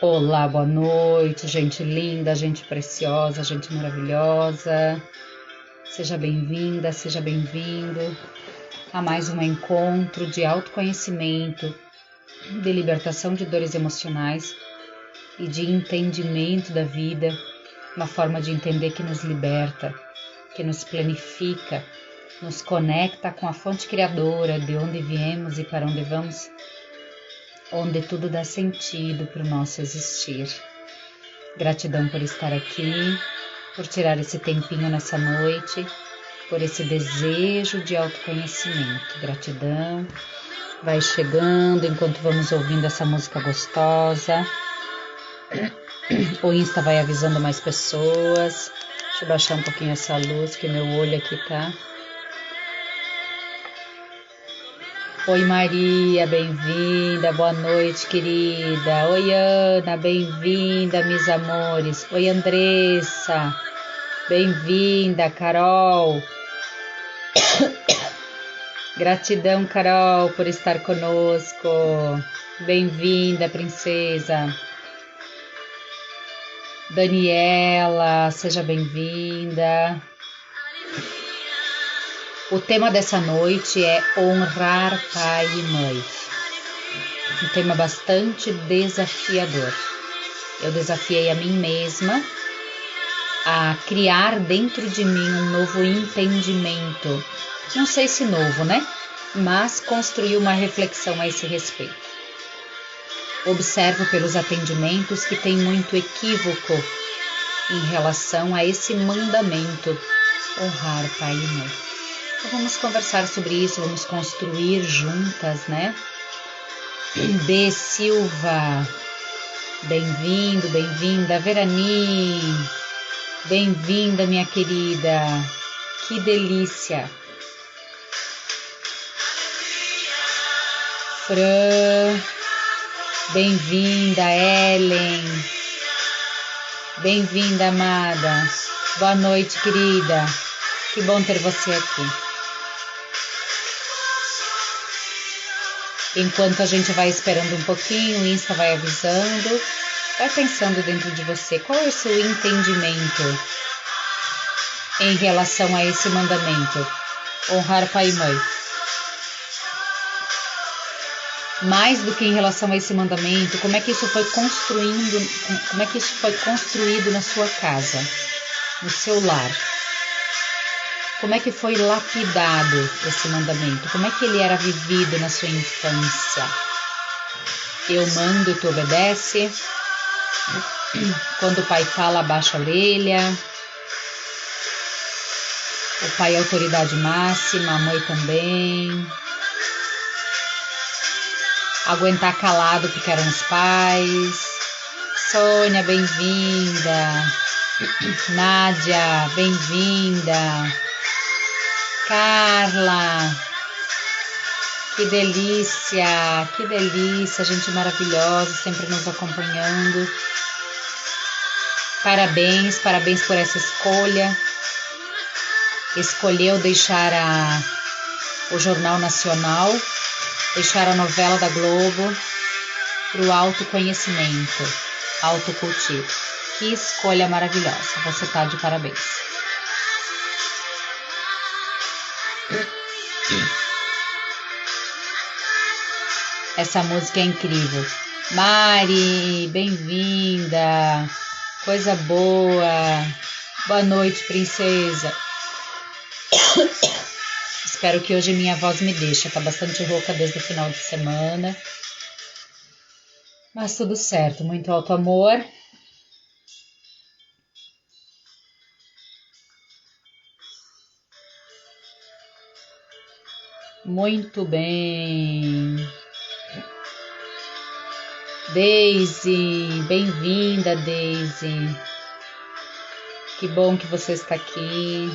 Olá, boa noite, gente linda, gente preciosa, gente maravilhosa. Seja bem-vinda, seja bem-vindo a mais um encontro de autoconhecimento, de libertação de dores emocionais e de entendimento da vida, uma forma de entender que nos liberta, que nos planifica, nos conecta com a fonte criadora de onde viemos e para onde vamos, onde tudo dá sentido para o nosso existir. Gratidão por estar aqui, por tirar esse tempinho nessa noite, por esse desejo de autoconhecimento. Gratidão. Vai chegando enquanto vamos ouvindo essa música gostosa. O Insta vai avisando mais pessoas. Deixa eu baixar um pouquinho essa luz que meu olho aqui tá. Oi Maria, bem-vinda, boa noite querida. Oi Ana, bem-vinda, meus amores. Oi Andressa, bem-vinda, Carol. Gratidão, Carol, por estar conosco. Bem-vinda, princesa. Daniela, seja bem-vinda. O tema dessa noite é honrar pai e mãe. Um tema bastante desafiador. Eu desafiei a mim mesma a criar dentro de mim um novo entendimento. Não sei se novo, né? Mas construir uma reflexão a esse respeito. Observo pelos atendimentos que tem muito equívoco em relação a esse mandamento, honrar pai e mãe. Então vamos conversar sobre isso, vamos construir juntas, né? D. Silva, bem-vindo, bem-vinda. Verani, bem-vinda, minha querida. Que delícia. Fran, bem-vinda. Ellen, bem-vinda, amada. Boa noite, querida. Que bom ter você aqui. Enquanto a gente vai esperando um pouquinho, o Insta vai avisando, vai pensando dentro de você qual é o seu entendimento em relação a esse mandamento, honrar pai e mãe. Mais do que em relação a esse mandamento, como é que isso foi construído na sua casa, no seu lar? Como é que foi lapidado esse mandamento? Como é que ele era vivido na sua infância? Eu mando e tu obedece. Quando o pai fala, abaixa a orelha. O pai é a autoridade máxima, a mãe também. Aguentar calado porque eram os pais. Sônia, bem-vinda. Nádia, bem-vinda. Carla, que delícia, gente maravilhosa, sempre nos acompanhando. Parabéns, parabéns por essa escolha. Escolheu deixar o Jornal Nacional, deixar a novela da Globo para o autoconhecimento, autocultivo. Que escolha maravilhosa, você está de parabéns. Essa música é incrível. Mari, bem-vinda. Coisa boa. Boa noite, princesa. Espero que hoje minha voz me deixe. Tá bastante rouca desde o final de semana. Mas tudo certo. Muito alto amor. Muito bem. Daisy, bem-vinda, Daisy. Que bom que você está aqui.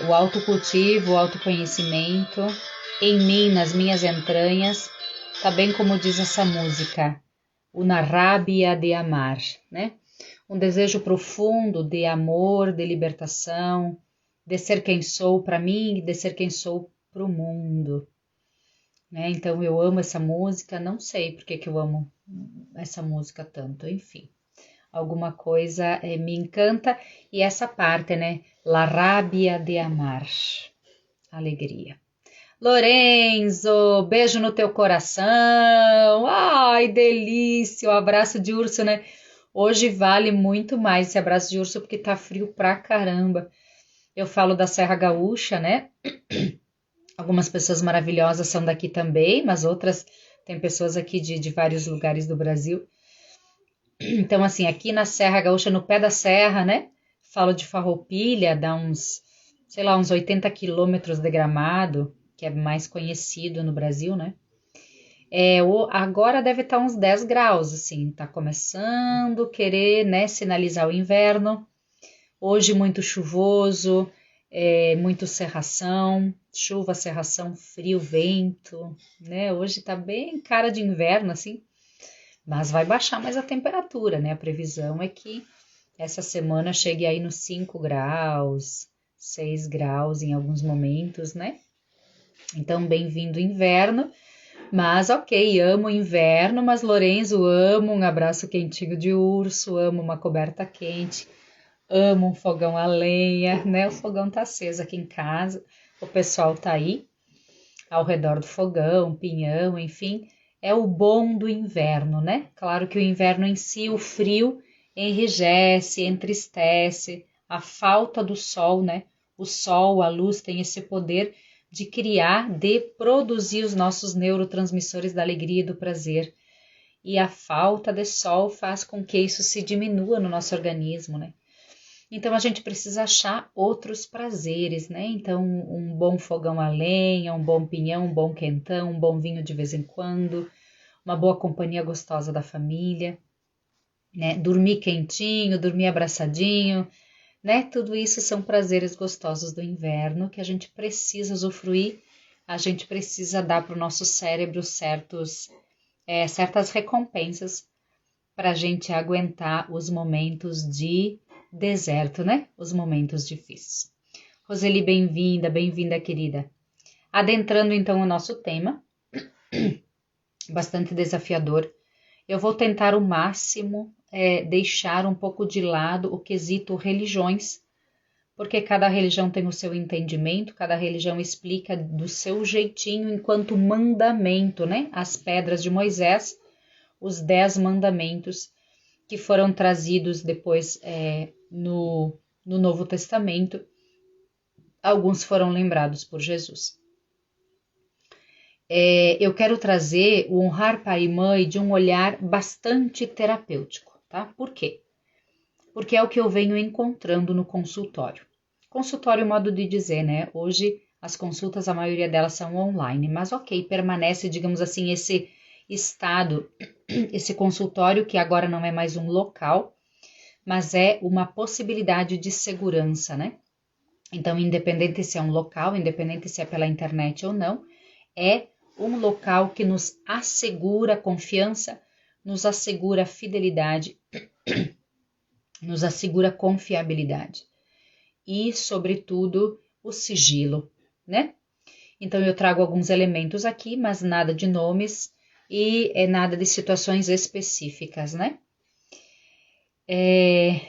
O autocultivo, o autoconhecimento, em mim, nas minhas entranhas, tá bem como diz essa música, una rabia de amar, né? Um desejo profundo de amor, de libertação, de ser quem sou para mim e de ser quem sou para o mundo, né? Então eu amo essa música, não sei por que eu amo essa música tanto, enfim. Alguma coisa me encanta e essa parte, né? La rabia de amar, alegria. Lorenzo, beijo no teu coração. Ai, delícia, o abraço de urso, né? Hoje vale muito mais esse abraço de urso porque tá frio pra caramba. Eu falo da Serra Gaúcha, né? Algumas pessoas maravilhosas são daqui também, mas outras tem pessoas aqui de vários lugares do Brasil. Então, assim, aqui na Serra Gaúcha, no pé da serra, né? Falo de Farroupilha, dá uns, sei lá, uns 80 quilômetros de Gramado, que é mais conhecido no Brasil, né? Agora deve estar uns 10 graus, assim, tá começando a querer, né, sinalizar o inverno. Hoje muito chuvoso, muito cerração, chuva, cerração, frio, vento, né? Hoje tá bem cara de inverno, assim, mas vai baixar mais a temperatura, né? A previsão é que essa semana chegue aí nos 5 graus, 6 graus em alguns momentos, né? Então, bem-vindo inverno. Mas ok, amo o inverno, mas Lorenzo, amo um abraço quentinho de urso, amo uma coberta quente, amo um fogão a lenha, né? O fogão tá aceso aqui em casa, o pessoal tá aí ao redor do fogão, pinhão, enfim, é o bom do inverno, né? Claro que o inverno em si, o frio, enrijece, entristece, a falta do sol, né? O sol, a luz tem esse poder de criar, de produzir os nossos neurotransmissores da alegria e do prazer. E a falta de sol faz com que isso se diminua no nosso organismo, né? Então a gente precisa achar outros prazeres, né? Então um bom fogão a lenha, um bom pinhão, um bom quentão, um bom vinho de vez em quando, uma boa companhia gostosa da família, né? Dormir quentinho, dormir abraçadinho, né? Tudo isso são prazeres gostosos do inverno que a gente precisa usufruir, a gente precisa dar para o nosso cérebro certas recompensas para a gente aguentar os momentos de deserto, né? Os momentos difíceis. Roseli, bem-vinda, querida. Adentrando então o nosso tema, bastante desafiador, eu vou tentar o máximo deixar um pouco de lado o quesito religiões, porque cada religião tem o seu entendimento, cada religião explica do seu jeitinho enquanto mandamento, né? As pedras de Moisés, os 10 mandamentos que foram trazidos depois no Novo Testamento, alguns foram lembrados por Jesus. Eu quero trazer o honrar pai e mãe de um olhar bastante terapêutico, tá? Por quê? Porque é o que eu venho encontrando no consultório. Consultório, modo de dizer, né? Hoje as consultas, a maioria delas são online, mas ok, permanece, digamos assim, esse estado, esse consultório que agora não é mais um local, mas é uma possibilidade de segurança, né? Então, independente se é um local, independente se é pela internet ou não, é um local que nos assegura confiança, nos assegura fidelidade, nos assegura confiabilidade e, sobretudo, o sigilo, né? Então, eu trago alguns elementos aqui, mas nada de nomes e nada de situações específicas, né?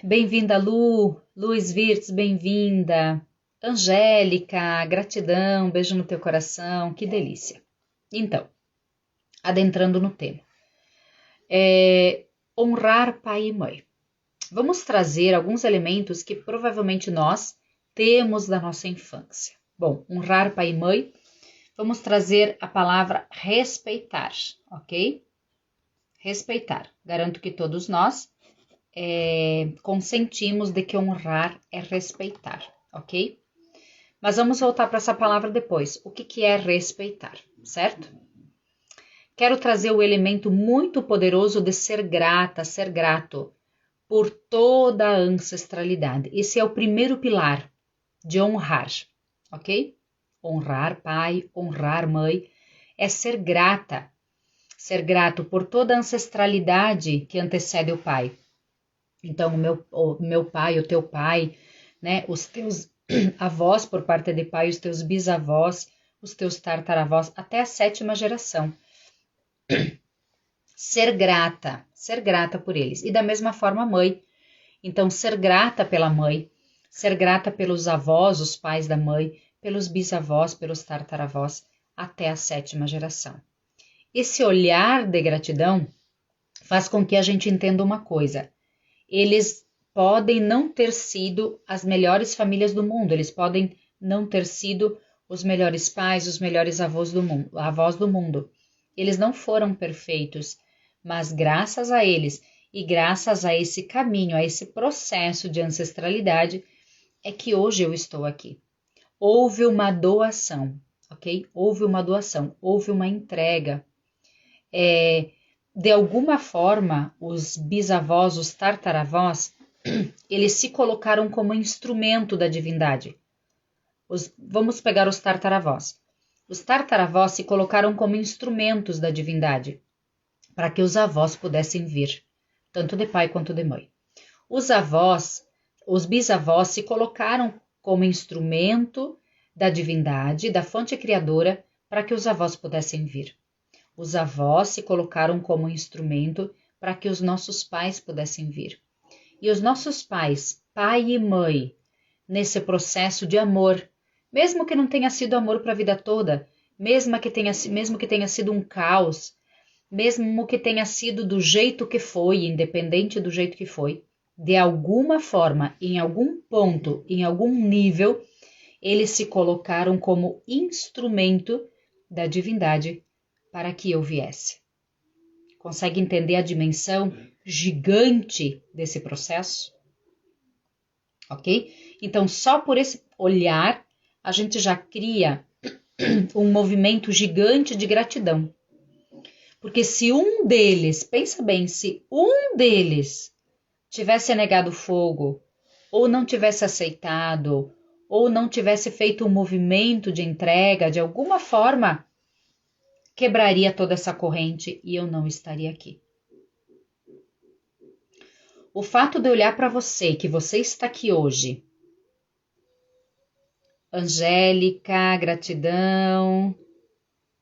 Bem-vinda, Luiz Virtus, bem-vinda. Angélica, gratidão, beijo no teu coração, que delícia. Então, adentrando no tema. Honrar pai e mãe. Vamos trazer alguns elementos que provavelmente nós temos da nossa infância. Bom, honrar pai e mãe, vamos trazer a palavra respeitar, ok? Respeitar. Garanto que todos nós consentimos de que honrar é respeitar, ok? Mas vamos voltar para essa palavra depois. O que é respeitar, certo? Quero trazer o elemento muito poderoso de ser grata, ser grato por toda a ancestralidade. Esse é o primeiro pilar de honrar, ok? honrar pai, honrar mãe, é ser grata. Ser grato por toda a ancestralidade que antecede o pai. Então, o meu pai, o teu pai, né, os teus avós por parte de pai, os teus bisavós, os teus tartaravós, até a 7ª geração. Ser grata por eles. E da mesma forma a mãe. Então, ser grata pela mãe, ser grata pelos avós, os pais da mãe, pelos bisavós, pelos tartaravós, até a 7ª geração. Esse olhar de gratidão faz com que a gente entenda uma coisa. Eles podem não ter sido as melhores famílias do mundo, eles podem não ter sido os melhores pais, os melhores avós do mundo. Eles não foram perfeitos, mas graças a eles e graças a esse caminho, a esse processo de ancestralidade, é que hoje eu estou aqui. Houve uma doação, ok? Houve uma doação, houve uma entrega. De alguma forma, os bisavós, os tartaravós, eles se colocaram como instrumento da divindade. Vamos pegar os tartaravós. Os tartaravós se colocaram como instrumentos da divindade, para que os avós pudessem vir, tanto de pai quanto de mãe. Os bisavós se colocaram como instrumento da divindade, da fonte criadora, para que os avós pudessem vir. Os avós se colocaram como instrumento para que os nossos pais pudessem vir. E os nossos pais, pai e mãe, nesse processo de amor, mesmo que não tenha sido amor para a vida toda, mesmo que tenha sido um caos, mesmo que tenha sido do jeito que foi, independente do jeito que foi, de alguma forma, em algum ponto, em algum nível, eles se colocaram como instrumento da divindade para que eu viesse. Consegue entender a dimensão gigante desse processo? Ok? Então, só por esse olhar, a gente já cria um movimento gigante de gratidão. Porque se um deles, pensa bem, se um deles tivesse negado fogo, ou não tivesse aceitado, ou não tivesse feito um movimento de entrega, de alguma forma, quebraria toda essa corrente e eu não estaria aqui. O fato de olhar para você, que você está aqui hoje, Angélica, gratidão.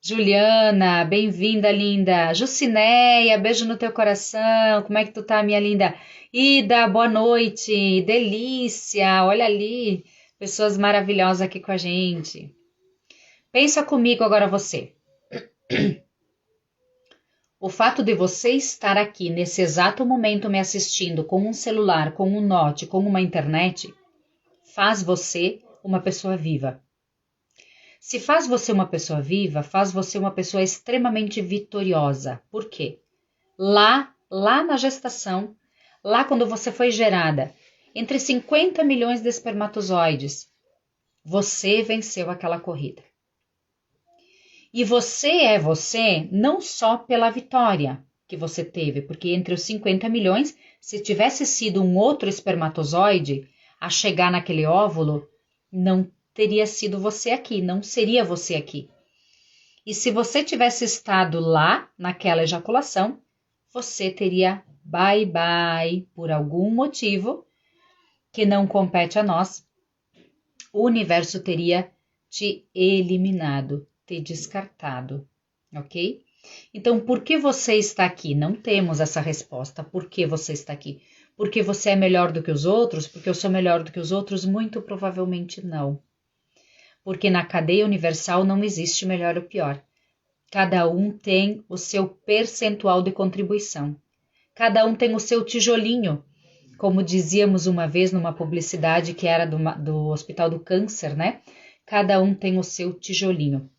Juliana, bem-vinda, linda. Jucineia, beijo no teu coração. Como é que tu tá, minha linda? Ida, boa noite. Delícia, olha ali. Pessoas maravilhosas aqui com a gente. Pensa comigo agora você. O fato de você estar aqui nesse exato momento me assistindo com um celular, com um note, com uma internet, faz você uma pessoa viva. Se faz você uma pessoa viva, faz você uma pessoa extremamente vitoriosa. Por quê? Lá na gestação, lá quando você foi gerada, entre 50 milhões de espermatozoides, você venceu aquela corrida. E você é você não só pela vitória que você teve, porque entre os 50 milhões, se tivesse sido um outro espermatozoide a chegar naquele óvulo, não teria sido você aqui, não seria você aqui. E se você tivesse estado lá, naquela ejaculação, você teria bye-bye por algum motivo que não compete a nós. O universo teria te eliminado, te descartado, ok? Então, por que você está aqui? Não temos essa resposta. Por que você está aqui? Porque você é melhor do que os outros? Porque eu sou melhor do que os outros? Muito provavelmente não. Porque na cadeia universal não existe melhor ou pior. Cada um tem o seu percentual de contribuição. Cada um tem o seu tijolinho. Como dizíamos uma vez numa publicidade que era do Hospital do Câncer, né? Cada um tem o seu tijolinho.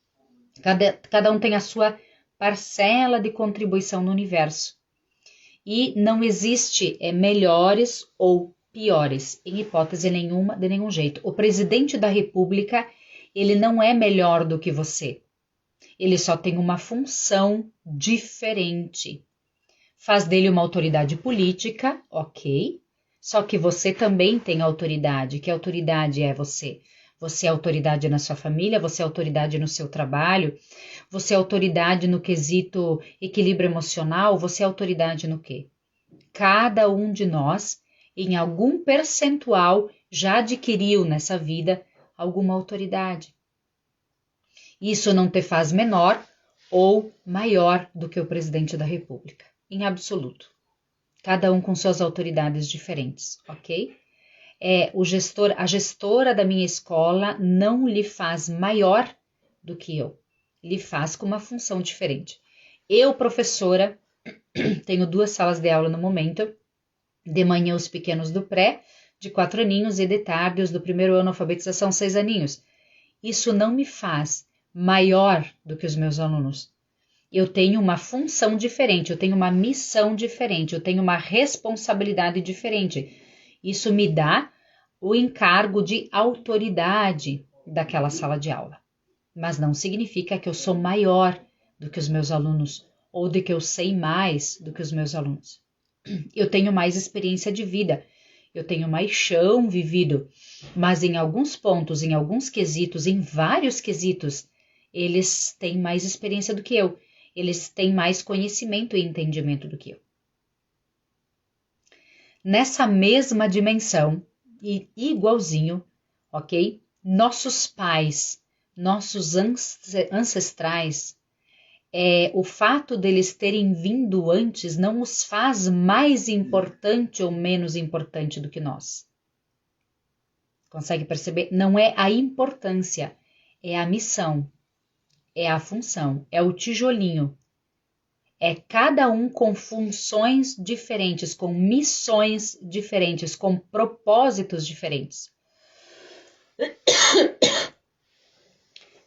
Cada um tem a sua parcela de contribuição no universo. E não existe melhores ou piores, em hipótese nenhuma, de nenhum jeito. O presidente da República, ele não é melhor do que você. Ele só tem uma função diferente. Faz dele uma autoridade política, ok? Só que você também tem autoridade. Que autoridade é você? Você é autoridade na sua família, você é autoridade no seu trabalho, você é autoridade no quesito equilíbrio emocional, você é autoridade no quê? Cada um de nós, em algum percentual, já adquiriu nessa vida alguma autoridade. Isso não te faz menor ou maior do que o presidente da República, em absoluto. Cada um com suas autoridades diferentes, ok? A gestora da minha escola não lhe faz maior do que eu, lhe faz com uma função diferente. Eu, professora, tenho 2 salas de aula no momento, de manhã os pequenos do pré, de 4 aninhos, e de tarde os do primeiro ano, alfabetização, 6 aninhos. Isso não me faz maior do que os meus alunos. Eu tenho uma função diferente, eu tenho uma missão diferente, eu tenho uma responsabilidade diferente. Isso me dá o encargo de autoridade daquela sala de aula. Mas não significa que eu sou maior do que os meus alunos ou de que eu sei mais do que os meus alunos. Eu tenho mais experiência de vida, eu tenho mais chão vivido, mas em alguns pontos, em alguns quesitos, em vários quesitos, eles têm mais experiência do que eu, eles têm mais conhecimento e entendimento do que eu. Nessa mesma dimensão, e igualzinho, ok? Nossos pais, nossos ancestrais, o fato deles terem vindo antes não os faz mais importante ou menos importante do que nós. Consegue perceber? Não é a importância, é a missão, é a função, é o tijolinho. É cada um com funções diferentes, com missões diferentes, com propósitos diferentes.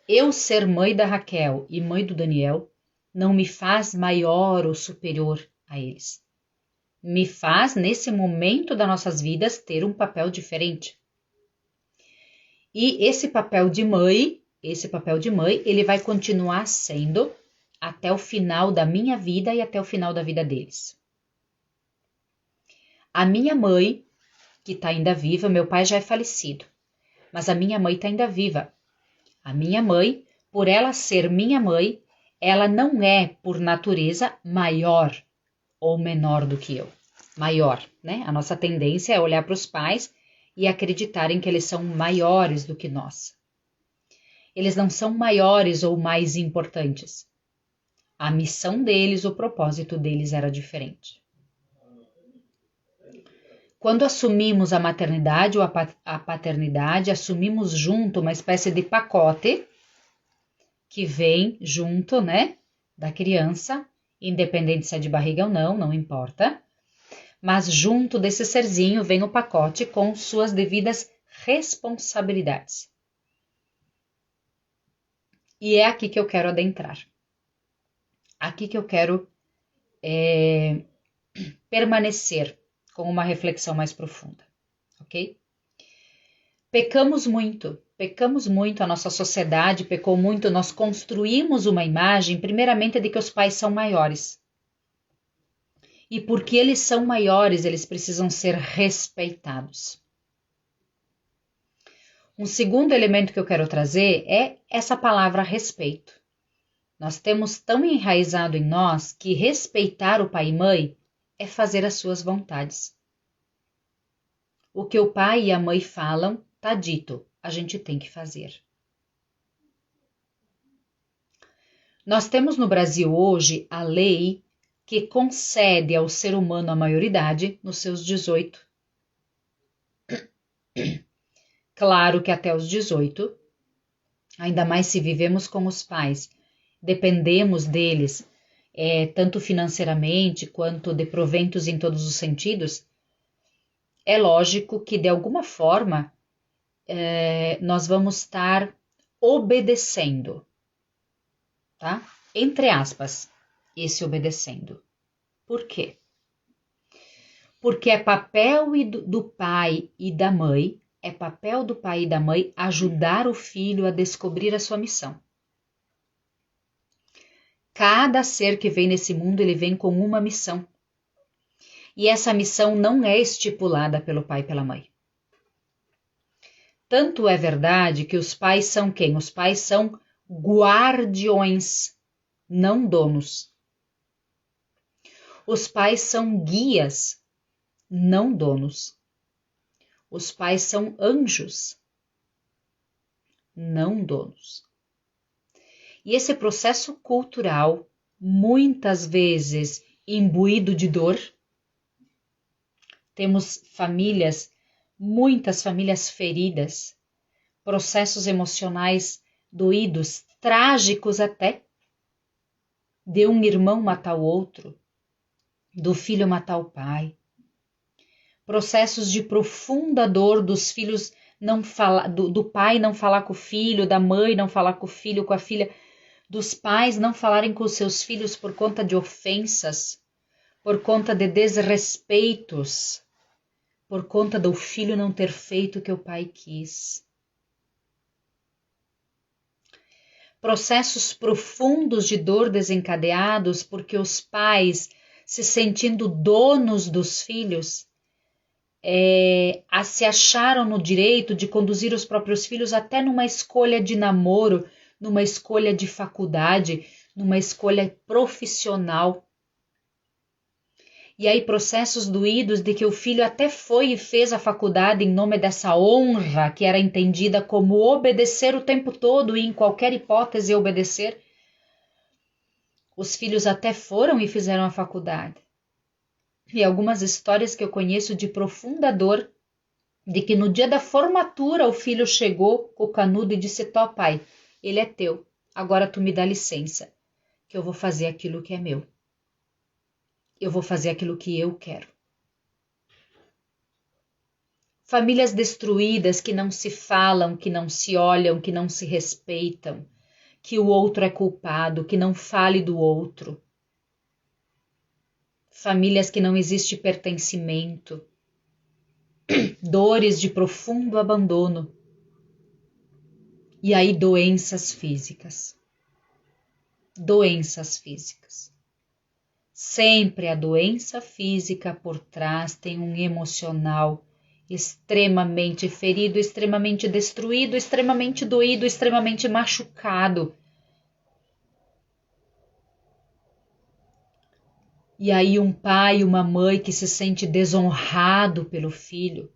Eu ser mãe da Raquel e mãe do Daniel não me faz maior ou superior a eles. Me faz, nesse momento das nossas vidas, ter um papel diferente. E esse papel de mãe, ele vai continuar sendo até o final da minha vida e até o final da vida deles. A minha mãe, que está ainda viva, meu pai já é falecido, mas a minha mãe está ainda viva. A minha mãe, por ela ser minha mãe, ela não é, por natureza, maior ou menor do que eu. Maior, né? A nossa tendência é olhar para os pais e acreditarem que eles são maiores do que nós. Eles não são maiores ou mais importantes. A missão deles, o propósito deles era diferente. Quando assumimos a maternidade ou a paternidade, assumimos junto uma espécie de pacote que vem junto, né, da criança, independente se é de barriga ou não, não importa. Mas junto desse serzinho vem o pacote com suas devidas responsabilidades. E é aqui que eu quero adentrar. Aqui que eu quero permanecer com uma reflexão mais profunda, ok? Pecamos muito, a nossa sociedade pecou muito, nós construímos uma imagem, primeiramente, de que os pais são maiores. E porque eles são maiores, eles precisam ser respeitados. Um segundo elemento que eu quero trazer é essa palavra respeito. Nós temos tão enraizado em nós que respeitar o pai e mãe é fazer as suas vontades. O que o pai e a mãe falam, tá dito, a gente tem que fazer. Nós temos no Brasil hoje a lei que concede ao ser humano a maioridade nos seus 18. Claro que até os 18, ainda mais se vivemos com os pais, dependemos deles, tanto financeiramente quanto de proventos em todos os sentidos, é lógico que de alguma forma nós vamos estar obedecendo, tá? Entre aspas, esse obedecendo. Por quê? Porque é papel do pai e da mãe, ajudar o filho a descobrir a sua missão. Cada ser que vem nesse mundo, ele vem com uma missão. E essa missão não é estipulada pelo pai e pela mãe. Tanto é verdade que os pais são quem? Os pais são guardiões, não donos. Os pais são guias, não donos. Os pais são anjos, não donos. E esse processo cultural, muitas vezes imbuído de dor, temos famílias, muitas famílias feridas, processos emocionais doídos, trágicos até, de um irmão matar o outro, do filho matar o pai, processos de profunda dor dos filhos não falar, do pai não falar com o filho, da mãe não falar com o filho, com a filha, dos pais não falarem com os seus filhos por conta de ofensas, por conta de desrespeitos, por conta do filho não ter feito o que o pai quis. Processos profundos de dor desencadeados porque os pais, se sentindo donos dos filhos, se acharam no direito de conduzir os próprios filhos até numa escolha de namoro, numa escolha de faculdade, numa escolha profissional. E aí processos doídos de que o filho até foi e fez a faculdade em nome dessa honra que era entendida como obedecer o tempo todo e em qualquer hipótese obedecer. Os filhos até foram e fizeram a faculdade. E algumas histórias que eu conheço de profunda dor, de que no dia da formatura o filho chegou com o canudo e disse: Tó, pai, ele é teu, agora tu me dá licença, que eu vou fazer aquilo que é meu. Eu vou fazer aquilo que eu quero. Famílias destruídas que não se falam, que não se olham, que não se respeitam, que o outro é culpado, que não fale do outro. Famílias que não existe pertencimento. Dores de profundo abandono. E aí doenças físicas. Doenças físicas. Sempre a doença física por trás tem um emocional extremamente ferido, extremamente destruído, extremamente doído, extremamente machucado. E aí um pai, uma mãe que se sente desonrado pelo filho,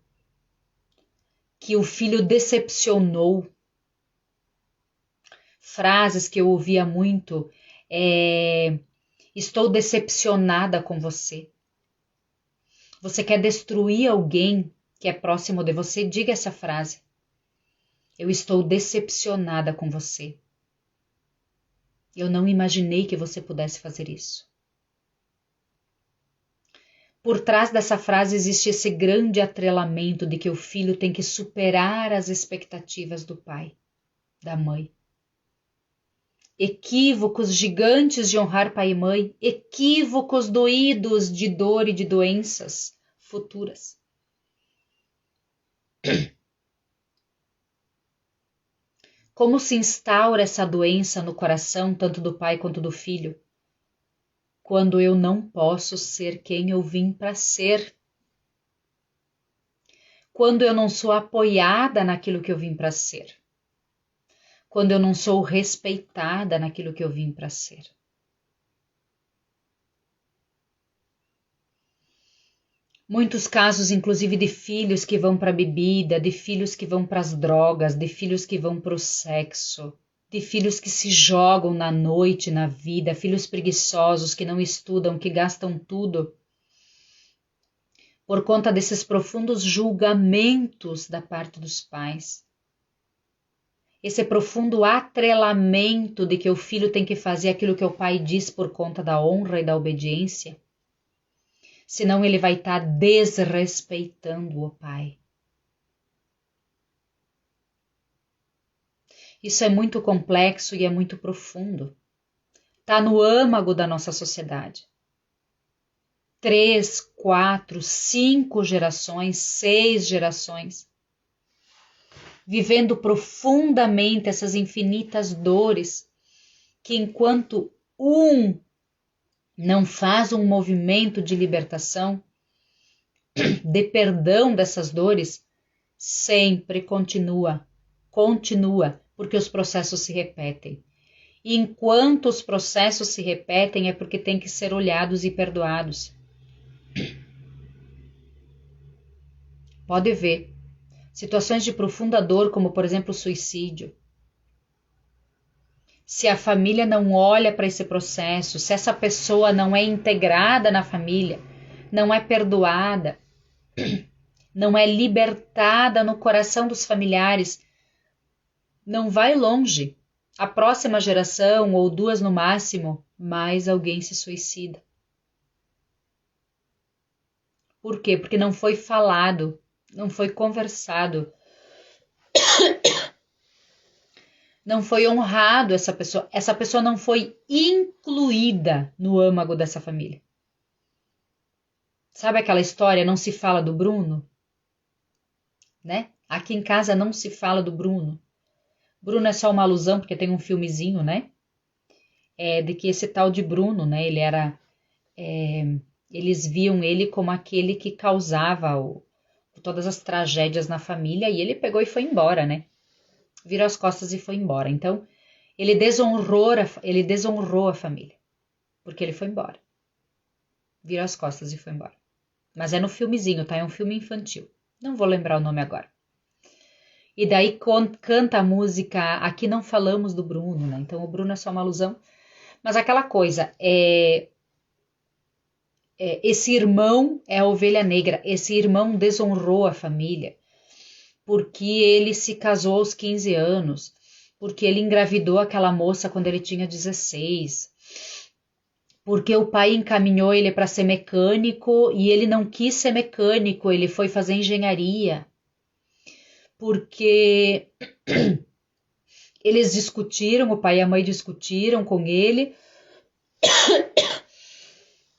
que o filho decepcionou. Frases que eu ouvia muito, estou decepcionada com você. Você quer destruir alguém que é próximo de você? Diga essa frase. Eu estou decepcionada com você. Eu não imaginei que você pudesse fazer isso. Por trás dessa frase existe esse grande atrelamento de que o filho tem que superar as expectativas do pai, da mãe. Equívocos gigantes de honrar pai e mãe, equívocos doídos de dor e de doenças futuras. Como se instaura essa doença no coração, tanto do pai quanto do filho? Quando eu não posso ser quem eu vim para ser. Quando eu não sou apoiada naquilo que eu vim para ser. Quando eu não sou respeitada naquilo que eu vim para ser. Muitos casos, inclusive, de filhos que vão para a bebida, de filhos que vão para as drogas, de filhos que vão para o sexo, de filhos que se jogam na noite, na vida, filhos preguiçosos que não estudam, que gastam tudo, por conta desses profundos julgamentos da parte dos pais. Esse profundo atrelamento de que o filho tem que fazer aquilo que o pai diz por conta da honra e da obediência. Senão ele vai estar desrespeitando o pai. Isso é muito complexo e é muito profundo. Está no âmago da nossa sociedade. 3, 4, 5 gerações, 6 gerações, vivendo profundamente essas infinitas dores, que enquanto um não faz um movimento de libertação, de perdão dessas dores, Sempre continua, porque os processos se repetem. E enquanto os processos se repetem, é porque tem que ser olhados e perdoados. Pode ver. Situações de profunda dor, como por exemplo o suicídio. Se a família não olha para esse processo, se essa pessoa não é integrada na família, não é perdoada, não é libertada no coração dos familiares, não vai longe. A próxima geração, ou duas no máximo, mais alguém se suicida. Por quê? Porque não foi falado, não foi conversado, não foi honrado essa pessoa não foi incluída no âmago dessa família. Sabe aquela história, não se fala do Bruno? Né? Aqui em casa não se fala do Bruno. Bruno é só uma alusão, porque tem um filmezinho, né? De que esse tal de Bruno, né? Ele era... eles viam ele como aquele que causava todas as tragédias na família, e ele pegou e foi embora, né? Virou as costas e foi embora. Então, ele desonrou a família, porque ele foi embora. Virou as costas e foi embora. Mas é no filmezinho, tá? É um filme infantil. Não vou lembrar o nome agora. E daí canta a música Aqui Não Falamos do Bruno, né? Então o Bruno é só uma alusão. Mas aquela coisa, esse irmão é a ovelha negra. Esse irmão desonrou a família. Porque ele se casou aos 15 anos. Porque ele engravidou aquela moça quando ele tinha 16. Porque o pai encaminhou ele para ser mecânico e ele não quis ser mecânico, ele foi fazer engenharia. Porque eles discutiram, o pai e a mãe discutiram com ele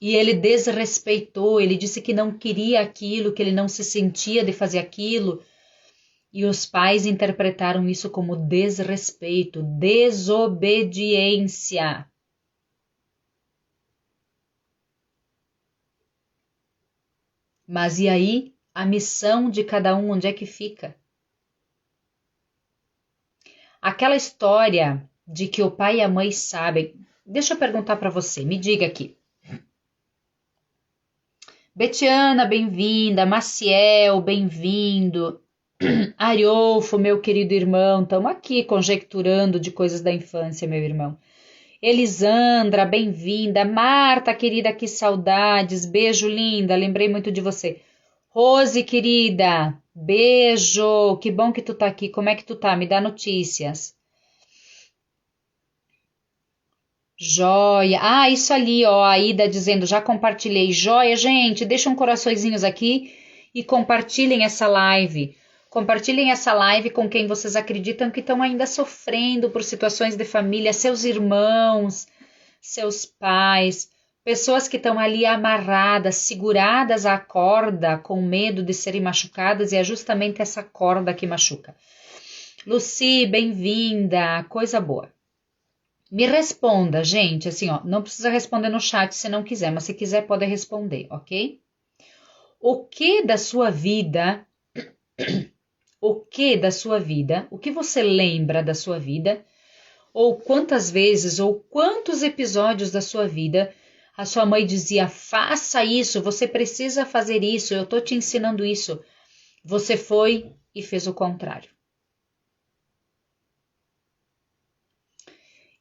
e ele desrespeitou, ele disse que não queria aquilo, que ele não se sentia de fazer aquilo. E os pais interpretaram isso como desrespeito, desobediência. Mas e aí, a missão de cada um, onde é que fica? Aquela história de que o pai e a mãe sabem... Deixa eu perguntar para você, me diga aqui. Betiana, bem-vinda. Maciel, bem-vindo. Ariolfo, meu querido irmão, estamos aqui conjecturando de coisas da infância, meu irmão. Elisandra, bem-vinda. Marta, querida, que saudades. Beijo, linda. Lembrei muito de você. Rose, querida, beijo. Que bom que tu tá aqui. Como é que tu tá? Me dá notícias. Joia. Ah, isso ali, ó. A Ida dizendo, já compartilhei. Joia, gente. Deixam coraçõezinhos aqui e compartilhem essa live. Compartilhem essa live com quem vocês acreditam que estão ainda sofrendo por situações de família, seus irmãos, seus pais, pessoas que estão ali amarradas, seguradas à corda, com medo de serem machucadas, e é justamente essa corda que machuca. Luci, bem-vinda, coisa boa. Me responda, gente, assim, ó, não precisa responder no chat se não quiser, mas se quiser pode responder, ok? O que da sua vida... O que você lembra da sua vida, ou quantas vezes, ou quantos episódios da sua vida a sua mãe dizia, faça isso, você precisa fazer isso, eu estou te ensinando isso. Você foi e fez o contrário.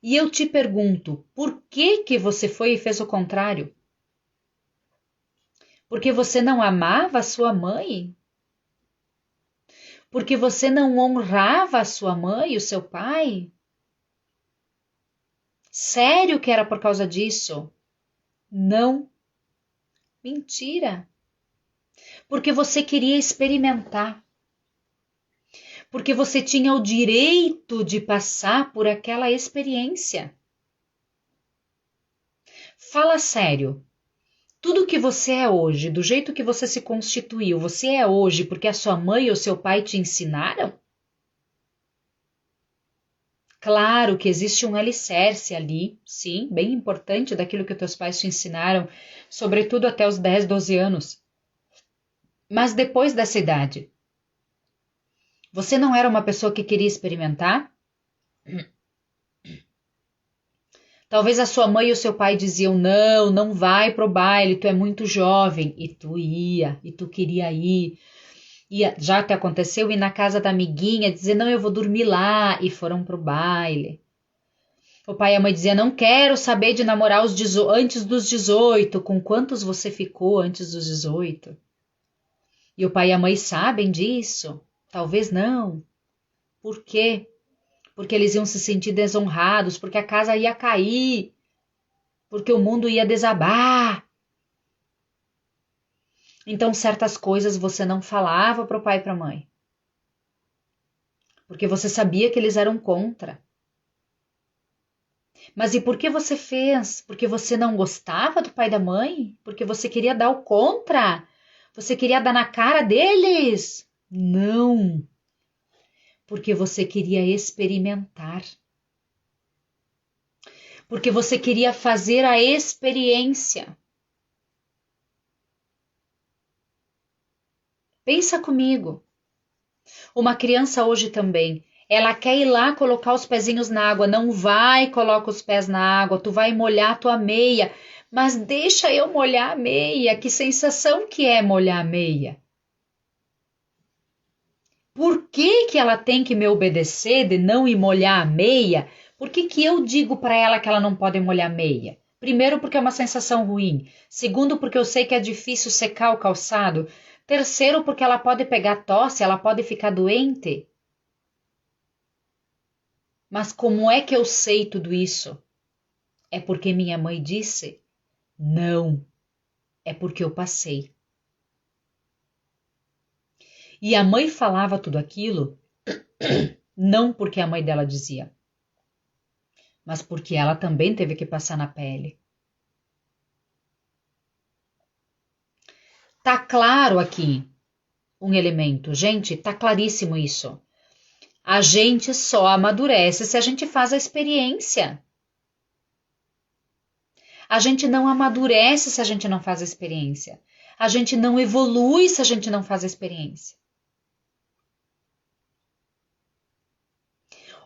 E eu te pergunto, por que você foi e fez o contrário? Porque você não amava a sua mãe? Porque você não honrava a sua mãe e o seu pai? Sério que era por causa disso? Não. Mentira. Porque você queria experimentar. Porque você tinha o direito de passar por aquela experiência. Fala sério. Tudo que você é hoje, do jeito que você se constituiu, você é hoje porque a sua mãe ou seu pai te ensinaram? Claro que existe um alicerce ali, sim, bem importante daquilo que teus pais te ensinaram, sobretudo até os 10, 12 anos. Mas depois dessa idade, Você não era uma pessoa que queria experimentar? Talvez a sua mãe e o seu pai diziam, não, não vai pro baile, tu é muito jovem. E tu ia, e tu queria ir. Já te aconteceu ir na casa da amiguinha, dizer, não, eu vou dormir lá, e foram pro baile. O pai e a mãe diziam, não quero saber de namorar antes dos 18. Com quantos você ficou antes dos 18? E o pai e a mãe sabem disso? Talvez não. Por quê? Porque eles iam se sentir desonrados, porque a casa ia cair, porque o mundo ia desabar. Então, certas coisas você não falava para o pai e para a mãe, porque você sabia que eles eram contra. Mas e por que você fez? Porque você não gostava do pai e da mãe? Porque você queria dar o contra? Você queria dar na cara deles? Não. Porque você queria experimentar. Porque você queria fazer a experiência. Pensa comigo. Uma criança hoje também, ela quer ir lá colocar os pezinhos na água, não vai, coloca os pés na água, tu vai molhar a tua meia, mas deixa eu molhar a meia, que sensação que é molhar a meia? Por que que ela tem que me obedecer de não ir molhar a meia? Por que que eu digo para ela que ela não pode molhar a meia? Primeiro, porque é uma sensação ruim. Segundo, porque eu sei que é difícil secar o calçado. Terceiro, porque ela pode pegar tosse, ela pode ficar doente. Mas como é que eu sei tudo isso? É porque minha mãe disse? Não, é porque eu passei. E a mãe falava tudo aquilo não porque a mãe dela dizia, mas porque ela também teve que passar na pele. Tá claro aqui um elemento, gente, tá claríssimo isso. A gente só amadurece se a gente faz a experiência. A gente não amadurece se a gente não faz a experiência. A gente não evolui se a gente não faz a experiência.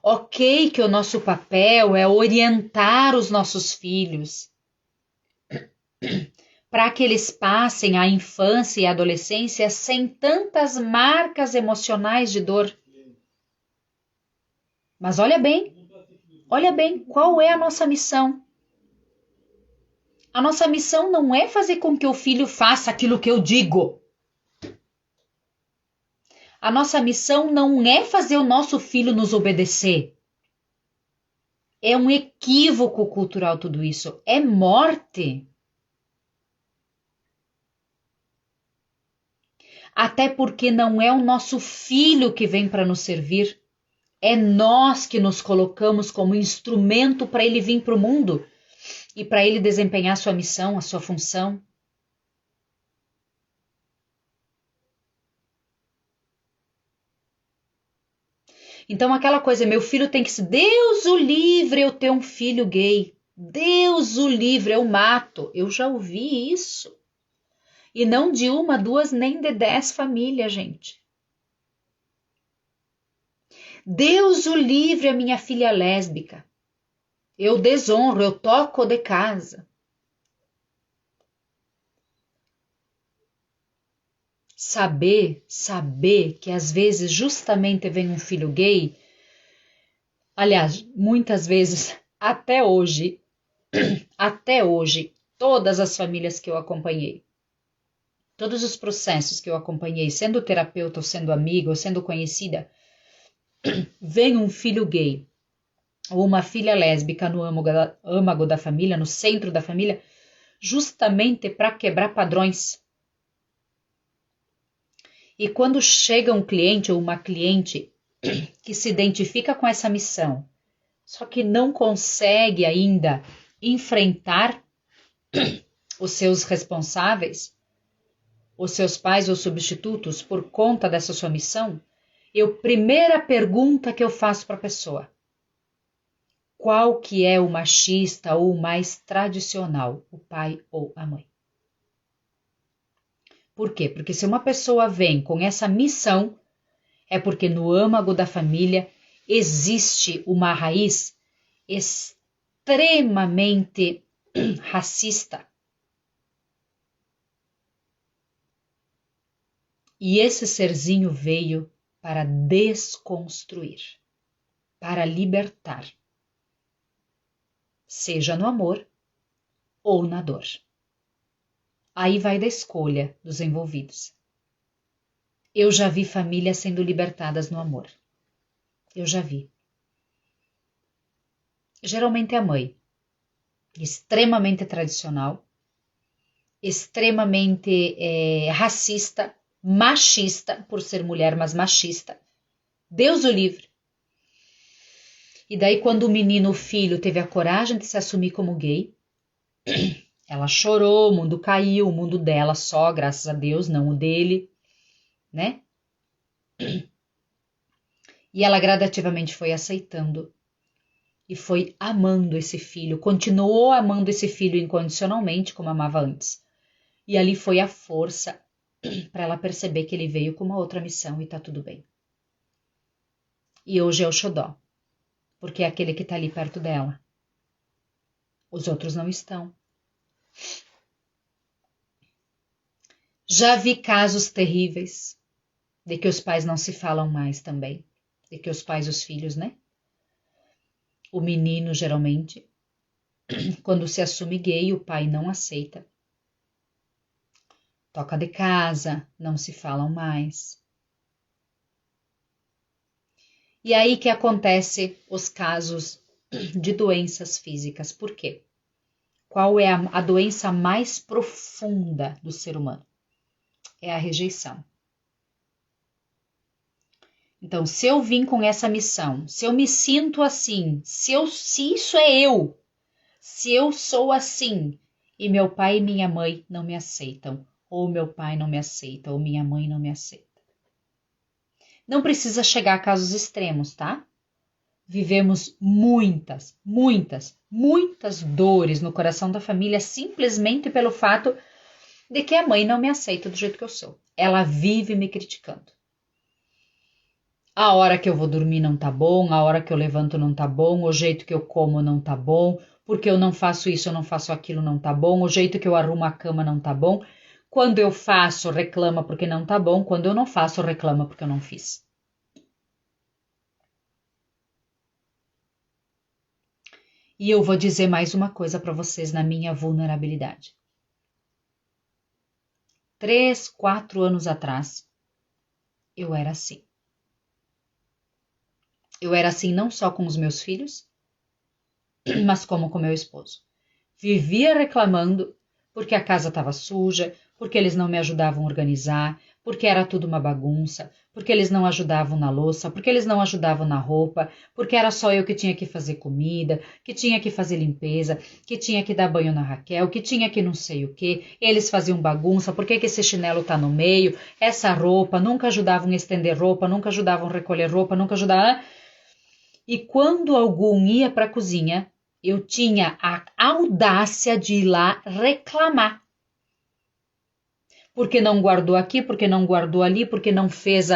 Ok que o nosso papel é orientar os nossos filhos para que eles passem a infância e a adolescência sem tantas marcas emocionais de dor. Mas olha bem, qual é a nossa missão? A nossa missão não é fazer com que o filho faça aquilo que eu digo. A nossa missão não é fazer o nosso filho nos obedecer. É um equívoco cultural tudo isso. É morte. Até porque não é o nosso filho que vem para nos servir. É nós que nos colocamos como instrumento para ele vir para o mundo e para ele desempenhar sua missão, a sua função. Então aquela coisa, meu filho tem que ser, Deus o livre eu ter um filho gay. Deus o livre, eu mato. Eu já ouvi isso. E não de uma, duas, nem de 10 famílias, gente. Deus o livre a minha filha lésbica. Eu desonro, eu toco de casa. Saber que às vezes justamente vem um filho gay, aliás, muitas vezes, até hoje, todas as famílias que eu acompanhei, todos os processos que eu acompanhei, sendo terapeuta, ou sendo amiga, ou sendo conhecida, vem um filho gay ou uma filha lésbica no âmago da família, no centro da família, justamente para quebrar padrões. E quando chega um cliente ou uma cliente que se identifica com essa missão, só que não consegue ainda enfrentar os seus responsáveis, os seus pais ou substitutos por conta dessa sua missão, primeira pergunta que eu faço para a pessoa: qual que é o machista ou o mais tradicional, o pai ou a mãe? Por quê? Porque se uma pessoa vem com essa missão, é porque no âmago da família existe uma raiz extremamente racista. E esse serzinho veio para desconstruir, para libertar, seja no amor ou na dor. Aí vai da escolha dos envolvidos. Eu já vi famílias sendo libertadas no amor. Eu já vi. Geralmente é a mãe, extremamente tradicional, extremamente racista, machista, por ser mulher, mas machista. Deus o livre. E daí quando o menino, o filho, teve a coragem de se assumir como gay, ela chorou, o mundo caiu, o mundo dela só, graças a Deus, não o dele, né? E ela gradativamente foi aceitando e foi amando esse filho, continuou amando esse filho incondicionalmente, como amava antes. E ali foi a força para ela perceber que ele veio com uma outra missão e tá tudo bem. E hoje é o xodó, porque é aquele que tá ali perto dela. Os outros não estão. Já vi casos terríveis de que os pais não se falam mais também. De que os pais e os filhos, né? O menino, geralmente, quando se assume gay, o pai não aceita. Toca de casa, não se falam mais. E aí que acontece os casos de doenças físicas. Por quê? Qual é a doença mais profunda do ser humano? É a rejeição. Então, se eu vim com essa missão, se eu me sinto assim, se isso é eu, se eu sou assim, e meu pai e minha mãe não me aceitam, ou meu pai não me aceita, ou minha mãe não me aceita. Não precisa chegar a casos extremos, tá? Vivemos muitas dores no coração da família simplesmente pelo fato de que a mãe não me aceita do jeito que eu sou. Ela vive me criticando. A hora que eu vou dormir não tá bom, a hora que eu levanto não tá bom, o jeito que eu como não tá bom, porque eu não faço isso, eu não faço aquilo não tá bom, o jeito que eu arrumo a cama não tá bom. Quando eu faço, reclama porque não tá bom, quando eu não faço, reclama porque eu não fiz. E eu vou dizer mais uma coisa para vocês na minha vulnerabilidade. 3, 4 anos atrás, eu era assim. Eu era assim não só com os meus filhos, mas como com meu esposo. Vivia reclamando porque a casa estava suja, porque eles não me ajudavam a organizar, porque era tudo uma bagunça, porque eles não ajudavam na louça, porque eles não ajudavam na roupa, porque era só eu que tinha que fazer comida, que tinha que fazer limpeza, que tinha que dar banho na Raquel, que tinha que não sei o que, eles faziam bagunça, por que esse chinelo tá no meio, essa roupa, nunca ajudavam a estender roupa, nunca ajudavam a recolher roupa, nunca ajudavam... E quando algum ia para a cozinha, eu tinha a audácia de ir lá reclamar. Porque não guardou aqui, porque não guardou ali, porque não fez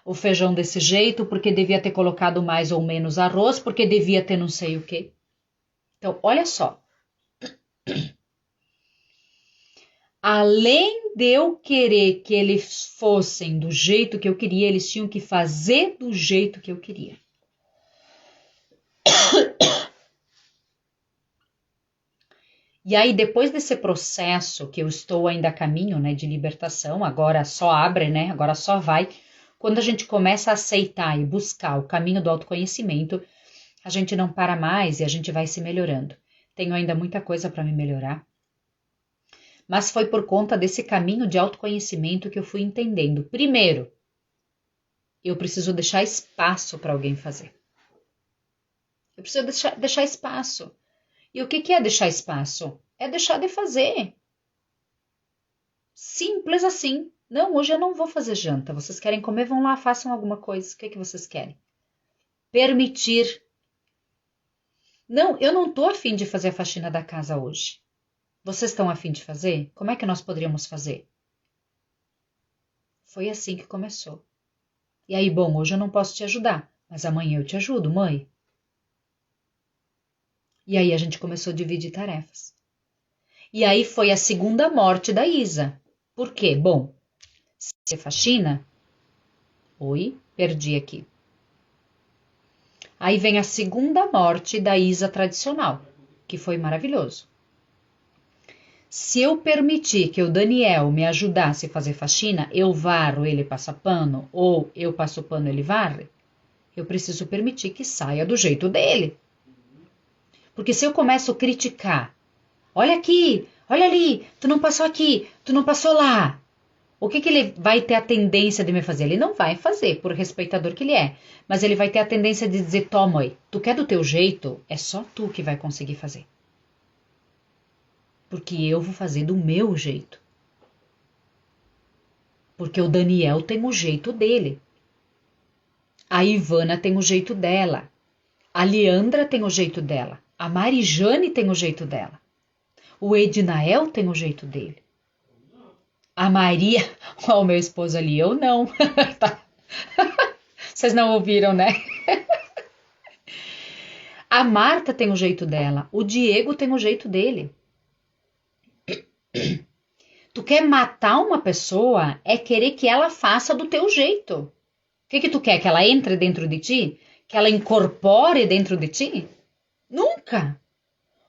o feijão desse jeito, porque devia ter colocado mais ou menos arroz, porque devia ter não sei o quê. Então, olha só. Além de eu querer que eles fossem do jeito que eu queria, eles tinham que fazer do jeito que eu queria. E aí, depois desse processo, que eu estou ainda a caminho, né, de libertação, agora só abre, né, agora só vai. Quando a gente começa a aceitar e buscar o caminho do autoconhecimento, a gente não para mais e a gente vai se melhorando. Tenho ainda muita coisa para me melhorar. Mas foi por conta desse caminho de autoconhecimento que eu fui entendendo. Primeiro, eu preciso deixar espaço para alguém fazer. Eu preciso deixar espaço. E o que é deixar espaço? É deixar de fazer. Simples assim. Não, hoje eu não vou fazer janta. Vocês querem comer? Vão lá, façam alguma coisa. O que vocês querem? Permitir. Não, eu não estou a fim de fazer a faxina da casa hoje. Vocês estão a fim de fazer? Como é que nós poderíamos fazer? Foi assim que começou. E aí, bom, hoje eu não posso te ajudar, mas amanhã eu te ajudo, mãe. E aí a gente começou a dividir tarefas. E aí foi a segunda morte da Isa. Por quê? Bom, se faxina... Oi, perdi aqui. Aí vem a segunda morte da Isa tradicional, que foi maravilhoso. Se eu permitir que o Daniel me ajudasse a fazer faxina, eu varro, ele passa pano, ou eu passo pano, ele varre, eu preciso permitir que saia do jeito dele. Porque se eu começo a criticar, olha aqui, olha ali, tu não passou aqui, tu não passou lá, o que ele vai ter a tendência de me fazer? Ele não vai fazer, por respeitador que ele é, mas ele vai ter a tendência de dizer, toma aí, tu quer do teu jeito, é só tu que vai conseguir fazer. Porque eu vou fazer do meu jeito. Porque o Daniel tem o jeito dele. A Ivana tem o jeito dela. A Leandra tem o jeito dela. A Marijane tem o jeito dela. O Ednael tem o jeito dele. A Maria... Ó, o meu esposo ali, eu não. Tá. Vocês não ouviram, né? A Marta tem o jeito dela. O Diego tem o jeito dele. Tu quer matar uma pessoa é querer que ela faça do teu jeito. O que tu quer? Que ela entre dentro de ti? Que ela incorpore dentro de ti? Nunca!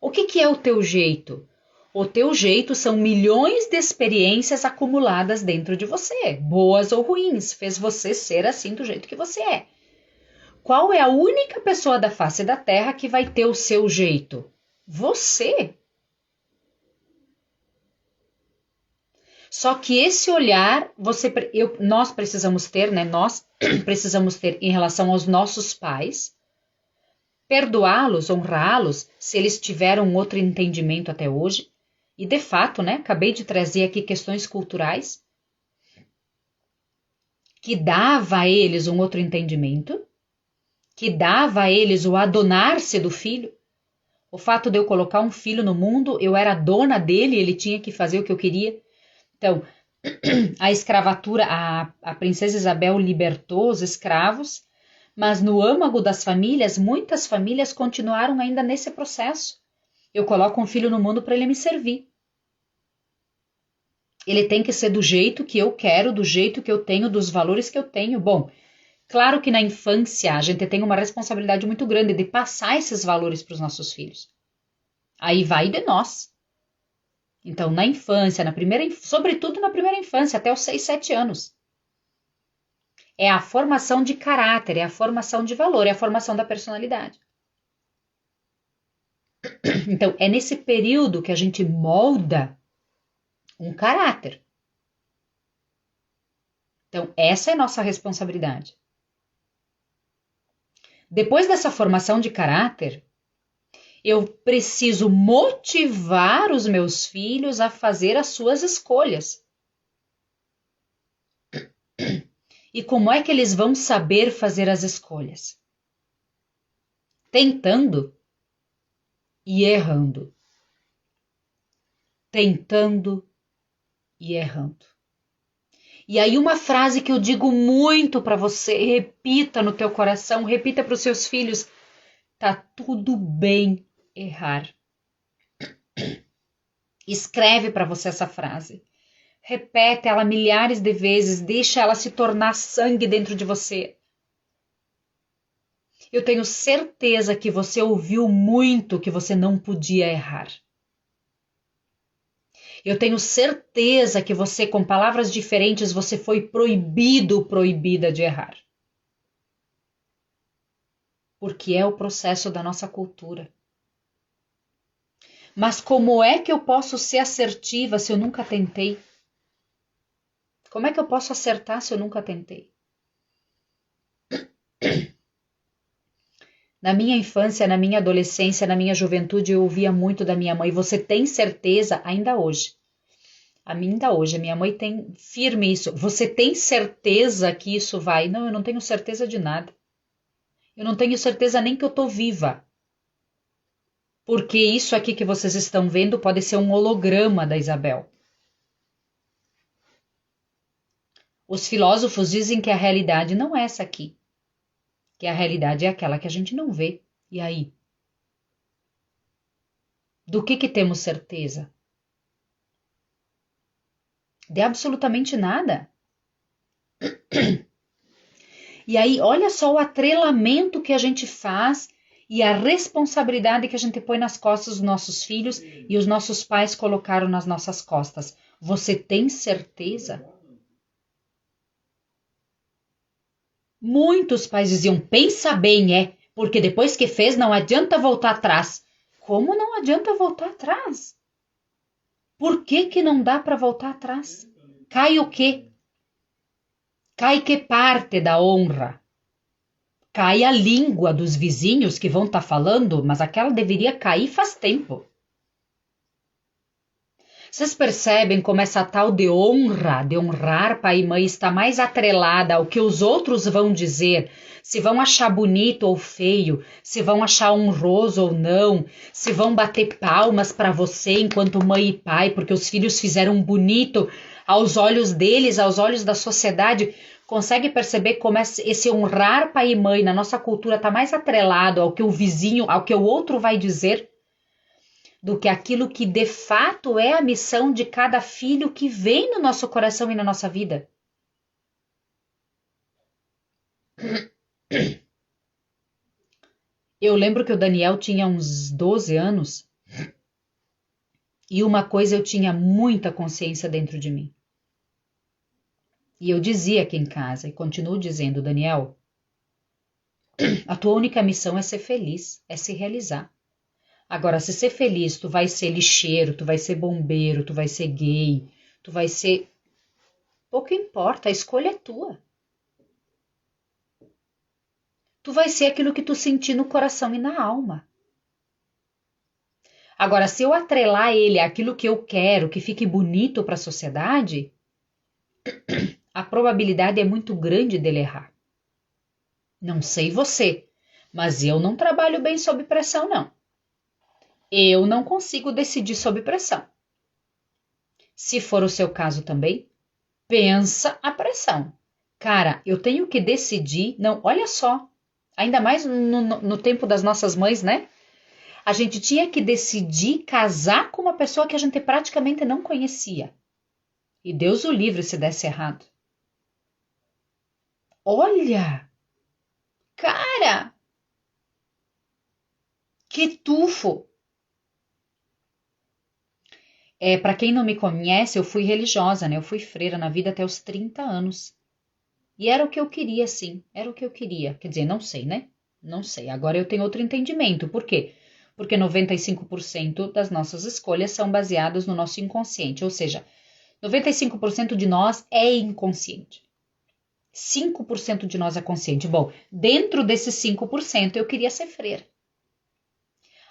O que é o teu jeito? O teu jeito são milhões de experiências acumuladas dentro de você, boas ou ruins, fez você ser assim do jeito que você é. Qual é a única pessoa da face da Terra que vai ter o seu jeito? Você! Só que esse olhar, nós precisamos ter, né? Nós precisamos ter em relação aos nossos pais, perdoá-los, honrá-los, se eles tiveram um outro entendimento até hoje. E de fato, né? Acabei de trazer aqui questões culturais que dava a eles um outro entendimento, que dava a eles o adonar-se do filho. O fato de eu colocar um filho no mundo, eu era dona dele, ele tinha que fazer o que eu queria. Então, a escravatura, a princesa Isabel libertou os escravos, mas no âmago das famílias, muitas famílias continuaram ainda nesse processo. Eu coloco um filho no mundo para ele me servir. Ele tem que ser do jeito que eu quero, do jeito que eu tenho, dos valores que eu tenho. Bom, claro que na infância a gente tem uma responsabilidade muito grande de passar esses valores para os nossos filhos. Aí vai de nós. Então, na infância, sobretudo na primeira infância, até os 6, 7 anos. É a formação de caráter, é a formação de valor, é a formação da personalidade. Então, é nesse período que a gente molda um caráter. Então, essa é a nossa responsabilidade. Depois dessa formação de caráter, eu preciso motivar os meus filhos a fazer as suas escolhas. E como é que eles vão saber fazer as escolhas? Tentando e errando. Tentando e errando. E aí uma frase que eu digo muito para você, repita no teu coração, repita para os seus filhos, tá tudo bem errar. Escreve para você essa frase. Repete ela milhares de vezes, deixa ela se tornar sangue dentro de você. Eu tenho certeza que você ouviu muito que você não podia errar. Eu tenho certeza que você, com palavras diferentes, você foi proibido, proibida de errar. Porque é o processo da nossa cultura. Mas como é que eu posso ser assertiva se eu nunca tentei? Como é que eu posso acertar se eu nunca tentei? Na minha infância, na minha adolescência, na minha juventude, eu ouvia muito da minha mãe. Você tem certeza? Ainda hoje. Ainda hoje, a minha mãe tem firme isso. Você tem certeza que isso vai? Não, eu não tenho certeza de nada. Eu não tenho certeza nem que eu tô viva. Porque isso aqui que vocês estão vendo pode ser um holograma da Isabel. Os filósofos dizem que a realidade não é essa aqui, que a realidade é aquela que a gente não vê. E aí? Do que temos certeza? De absolutamente nada. E aí, olha só o atrelamento que a gente faz e a responsabilidade que a gente põe nas costas dos nossos filhos e os nossos pais colocaram nas nossas costas. Você tem certeza? Muitos pais diziam, pensa bem, porque depois que fez não adianta voltar atrás. Como não adianta voltar atrás? Por que não dá para voltar atrás? Cai o quê? Cai que parte da honra? Cai a língua dos vizinhos que vão estar falando, mas aquela deveria cair faz tempo. Vocês percebem como essa tal de honra, de honrar pai e mãe, está mais atrelada ao que os outros vão dizer, se vão achar bonito ou feio, se vão achar honroso ou não, se vão bater palmas para você enquanto mãe e pai, porque os filhos fizeram bonito aos olhos deles, aos olhos da sociedade. Consegue perceber como esse honrar pai e mãe na nossa cultura está mais atrelado ao que o vizinho, ao que o outro vai dizer, do que aquilo que de fato é a missão de cada filho que vem no nosso coração e na nossa vida. Eu lembro que o Daniel tinha uns 12 anos e uma coisa eu tinha muita consciência dentro de mim. E eu dizia aqui em casa, e continuo dizendo, Daniel, a tua única missão é ser feliz, é se realizar. Agora, se ser feliz, tu vai ser lixeiro, tu vai ser bombeiro, tu vai ser gay, tu vai ser... Pouco importa, a escolha é tua. Tu vai ser aquilo que tu sentir no coração e na alma. Agora, se eu atrelar ele àquilo que eu quero, que fique bonito para a sociedade, a probabilidade é muito grande dele errar. Não sei você, mas eu não trabalho bem sob pressão, não. Eu não consigo decidir sob pressão. Se for o seu caso também, pensa a pressão. Cara, eu tenho que decidir. Não, olha só. Ainda mais no tempo das nossas mães, né? A gente tinha que decidir casar com uma pessoa que a gente praticamente não conhecia. E Deus o livre se desse errado. Olha! Cara! Que tufo! Para quem não me conhece, eu fui religiosa, né? Eu fui freira na vida até os 30 anos. E era o que eu queria, sim. Era o que eu queria. Quer dizer, não sei, né? Não sei. Agora eu tenho outro entendimento. Por quê? Porque 95% das nossas escolhas são baseadas no nosso inconsciente. Ou seja, 95% de nós é inconsciente. 5% de nós é consciente. Bom, dentro desses 5% eu queria ser freira.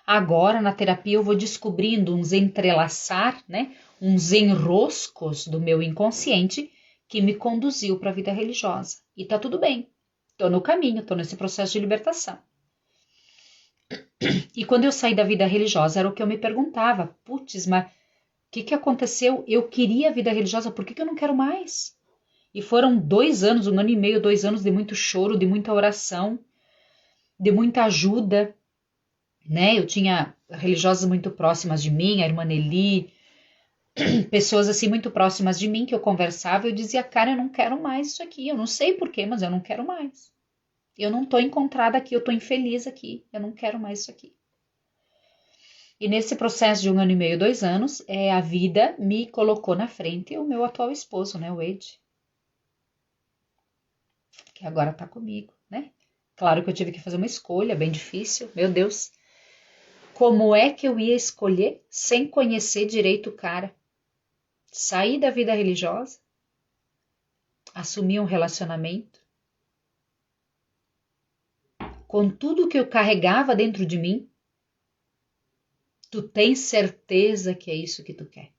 Agora, na terapia, eu vou descobrindo uns entrelaçar, né? Uns enroscos do meu inconsciente que me conduziu para a vida religiosa. E tá tudo bem. Tô no caminho, tô nesse processo de libertação. E quando eu saí da vida religiosa, era o que eu me perguntava. Putz, mas o que aconteceu? Eu queria a vida religiosa, por que eu não quero mais? E foram 2 anos, 1 ano e meio, 2 anos de muito choro, de muita oração, de muita ajuda, né? Eu tinha religiosas muito próximas de mim, a irmã Nelly, pessoas assim muito próximas de mim que eu conversava, eu dizia, cara, eu não quero mais isso aqui, eu não sei porquê, mas eu não quero mais. Eu não tô encontrada aqui, eu tô infeliz aqui, eu não quero mais isso aqui. E nesse processo de 1 ano e meio, 2 anos, a vida me colocou na frente o meu atual esposo, né, o Wade, que agora tá comigo, né? Claro que eu tive que fazer uma escolha bem difícil, meu Deus. Como é que eu ia escolher sem conhecer direito o cara? Sair da vida religiosa, assumir um relacionamento, com tudo que eu carregava dentro de mim, tu tens certeza que é isso que tu quer?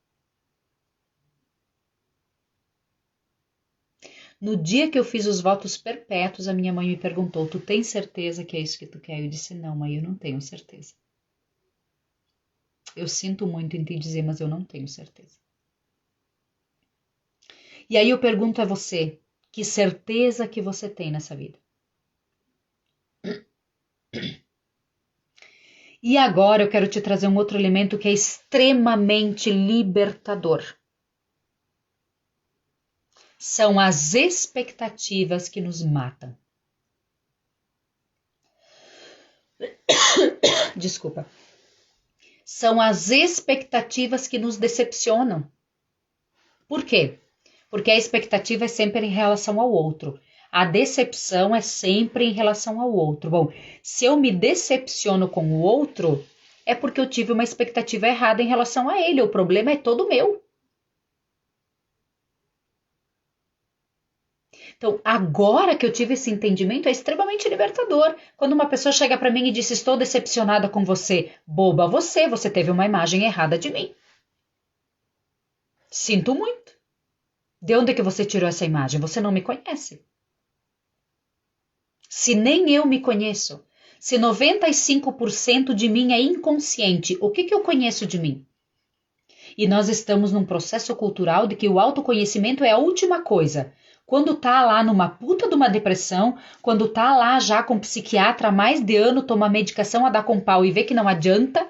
No dia que eu fiz os votos perpétuos, a minha mãe me perguntou, tu tens certeza que é isso que tu quer? Eu disse, não, mãe, eu não tenho certeza. Eu sinto muito em te dizer, mas eu não tenho certeza. E aí eu pergunto a você, Que certeza que você tem nessa vida. E agora eu quero te trazer um outro elemento que é extremamente libertador. São as expectativas que nos matam. Desculpa. São as expectativas que nos decepcionam. Por quê? Porque a expectativa é sempre em relação ao outro. A decepção é sempre em relação ao outro. Bom, se eu me decepciono com o outro, é porque eu tive uma expectativa errada em relação a ele. O problema é todo meu. Então, agora que eu tive esse entendimento, é extremamente libertador. Quando uma pessoa chega para mim e diz, estou decepcionada com você. Boba você teve uma imagem errada de mim. Sinto muito. De onde é que você tirou essa imagem? Você não me conhece. Se nem eu me conheço, se 95% de mim é inconsciente, o que eu conheço de mim? E nós estamos num processo cultural de que o autoconhecimento é a última coisa. Quando tá lá numa puta de uma depressão, quando tá lá já com psiquiatra há mais de ano, toma medicação a dar com pau e vê que não adianta,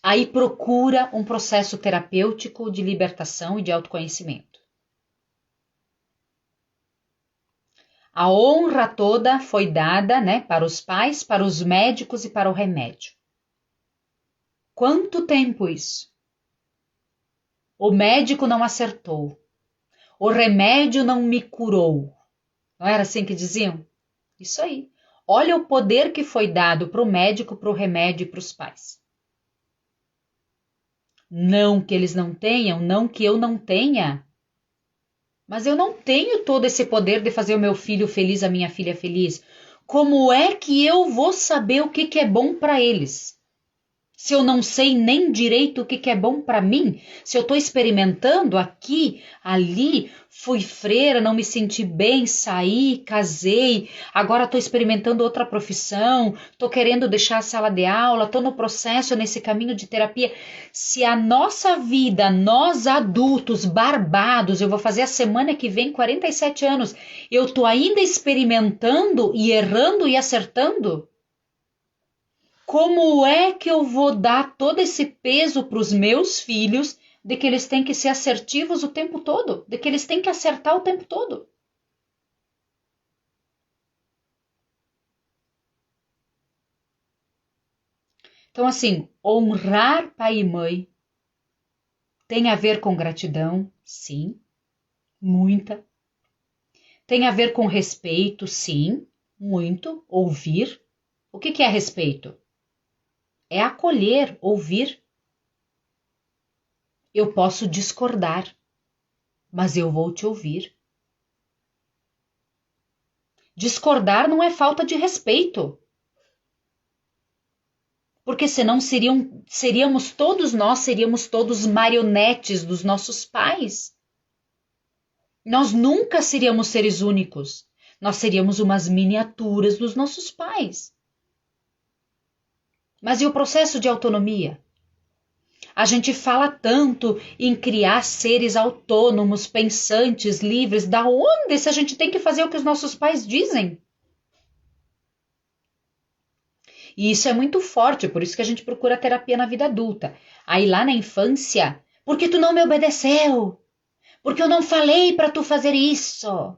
aí procura um processo terapêutico de libertação e de autoconhecimento. A honra toda foi dada, né, para os pais, para os médicos e para o remédio. Quanto tempo isso? O médico não acertou. O remédio não me curou. Não era assim que diziam? Isso aí. Olha o poder que foi dado para o médico, para o remédio e para os pais. Não que eles não tenham, não que eu não tenha. Mas eu não tenho todo esse poder de fazer o meu filho feliz, a minha filha feliz. Como é que eu vou saber o que é bom para eles? Se eu não sei nem direito o que é bom para mim, se eu estou experimentando aqui, ali, fui freira, não me senti bem, saí, casei, agora estou experimentando outra profissão, estou querendo deixar a sala de aula, estou no processo, nesse caminho de terapia. Se a nossa vida, nós adultos, barbados, eu vou fazer a semana que vem 47 anos, eu estou ainda experimentando e errando e acertando? Como é que eu vou dar todo esse peso para os meus filhos de que eles têm que ser assertivos o tempo todo, de que eles têm que acertar o tempo todo? Então, assim, honrar pai e mãe tem a ver com gratidão, sim, muita. Tem a ver com respeito, sim, muito. Ouvir. O que é respeito? É acolher, ouvir. Eu posso discordar, mas eu vou te ouvir. Discordar não é falta de respeito. Porque senão seríamos todos marionetes dos nossos pais. Nós nunca seríamos seres únicos. Nós seríamos umas miniaturas dos nossos pais. Mas e o processo de autonomia? A gente fala tanto em criar seres autônomos, pensantes, livres. Da onde se a gente tem que fazer o que os nossos pais dizem? E isso é muito forte, por isso que a gente procura terapia na vida adulta. Aí lá na infância, porque tu não me obedeceu? Porque eu não falei para tu fazer isso?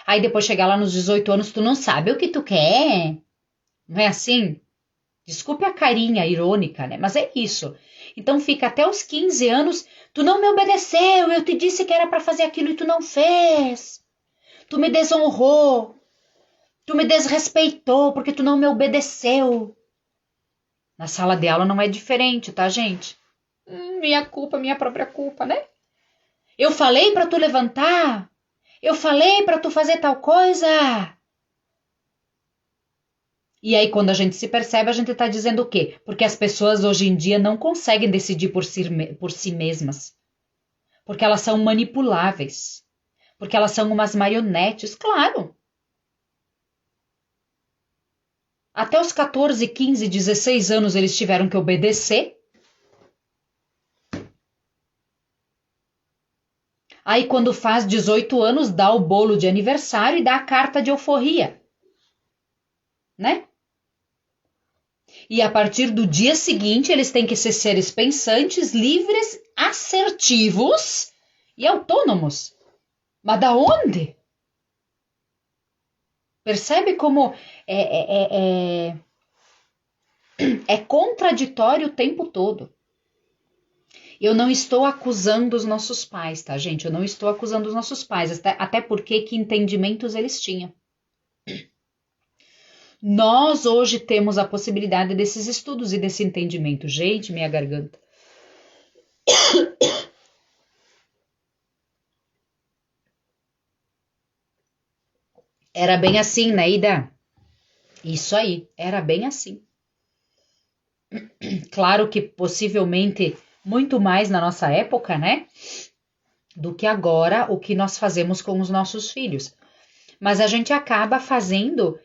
Aí depois chegar lá nos 18 anos, tu não sabe o que tu quer? Não é assim? Desculpe a carinha irônica, né? Mas é isso. Então fica até os 15 anos, tu não me obedeceu, eu te disse que era para fazer aquilo e tu não fez. Tu me desonrou. Tu me desrespeitou porque tu não me obedeceu. Na sala de aula não é diferente, tá, gente? Minha culpa, minha própria culpa, né? Eu falei para tu levantar. Eu falei para tu fazer tal coisa. E aí, quando a gente se percebe, a gente tá dizendo o quê? Porque as pessoas hoje em dia não conseguem decidir por si mesmas. Porque elas são manipuláveis. Porque elas são umas marionetes, claro. Até os 14, 15, 16 anos eles tiveram que obedecer. Aí quando faz 18 anos, dá o bolo de aniversário e dá a carta de euforia, né? E a partir do dia seguinte, eles têm que ser seres pensantes, livres, assertivos e autônomos. Mas da onde? Percebe como é contraditório o tempo todo. Eu não estou acusando os nossos pais, tá, gente? Eu não estou acusando os nossos pais, até porque que entendimentos eles tinham. Nós hoje temos a possibilidade desses estudos e desse entendimento. Gente, minha garganta. Era bem assim, né, Ida? Isso aí, era bem assim. Claro que possivelmente muito mais na nossa época, né? Do que agora o que nós fazemos com os nossos filhos. Mas a gente acaba fazendo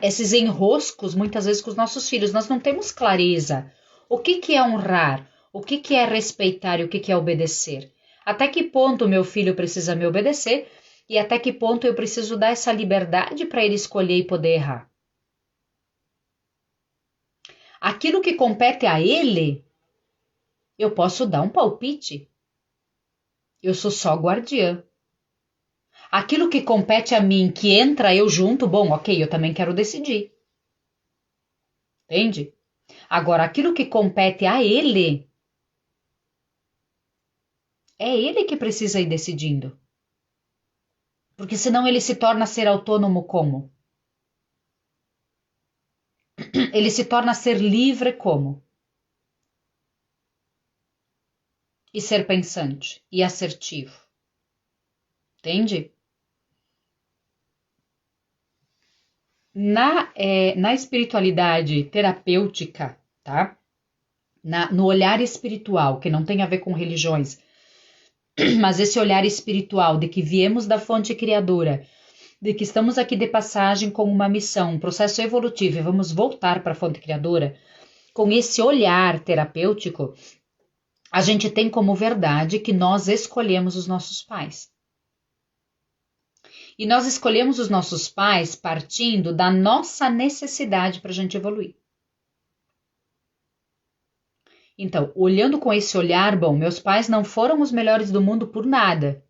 esses enroscos muitas vezes com os nossos filhos. Nós não temos clareza. O que é honrar? O que é respeitar e o que é obedecer? Até que ponto meu filho precisa me obedecer e até que ponto eu preciso dar essa liberdade para ele escolher e poder errar? Aquilo que compete a ele, eu posso dar um palpite. Eu sou só guardiã. Aquilo que compete a mim, que entra eu junto, bom, ok, eu também quero decidir. Entende? Agora, aquilo que compete a ele, é ele que precisa ir decidindo. Porque senão ele se torna ser autônomo como? Ele se torna ser livre como? E ser pensante e assertivo. Entende? Na espiritualidade terapêutica, tá? No olhar espiritual, que não tem a ver com religiões, mas esse olhar espiritual de que viemos da fonte criadora, de que estamos aqui de passagem com uma missão, um processo evolutivo e vamos voltar para a fonte criadora, com esse olhar terapêutico, a gente tem como verdade que nós escolhemos os nossos pais. E nós escolhemos os nossos pais partindo da nossa necessidade para a gente evoluir. Então, olhando com esse olhar, bom, meus pais não foram os melhores do mundo por nada.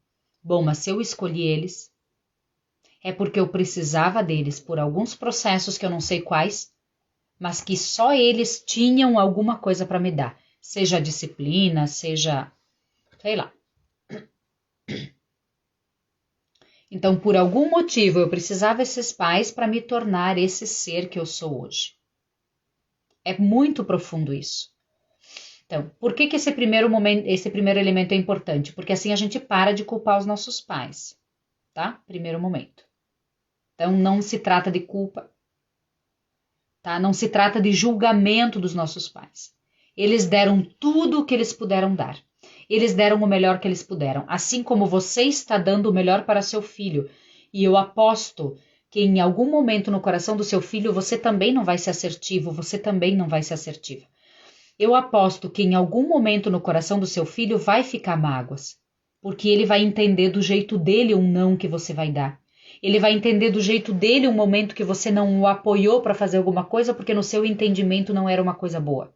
Bom, mas se eu escolhi eles, é porque eu precisava deles por alguns processos que eu não sei quais, mas que só eles tinham alguma coisa para me dar. Seja disciplina, seja, sei lá. Então, por algum motivo, eu precisava desses pais para me tornar esse ser que eu sou hoje. É muito profundo isso. Então, por que esse primeiro elemento é importante? Porque assim a gente para de culpar os nossos pais, tá? Primeiro momento. Então, não se trata de culpa, tá? Não se trata de julgamento dos nossos pais. Eles deram tudo o que eles puderam dar. Eles deram o melhor que eles puderam, assim como você está dando o melhor para seu filho. E eu aposto que em algum momento no coração do seu filho você também não vai ser assertivo, você também não vai ser assertiva. Eu aposto que em algum momento no coração do seu filho vai ficar mágoas, porque ele vai entender do jeito dele um não que você vai dar. Ele vai entender do jeito dele um momento que você não o apoiou para fazer alguma coisa porque no seu entendimento não era uma coisa boa.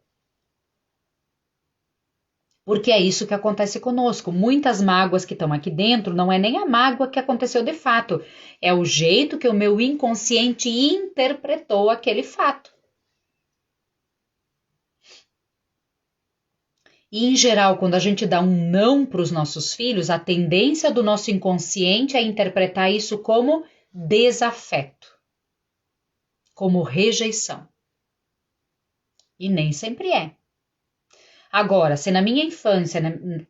Porque é isso que acontece conosco. Muitas mágoas que estão aqui dentro não é nem a mágoa que aconteceu de fato, é o jeito que o meu inconsciente interpretou aquele fato. E, em geral, quando a gente dá um não para os nossos filhos, a tendência do nosso inconsciente é interpretar isso como desafeto, como rejeição. E nem sempre é. Agora, se na minha infância,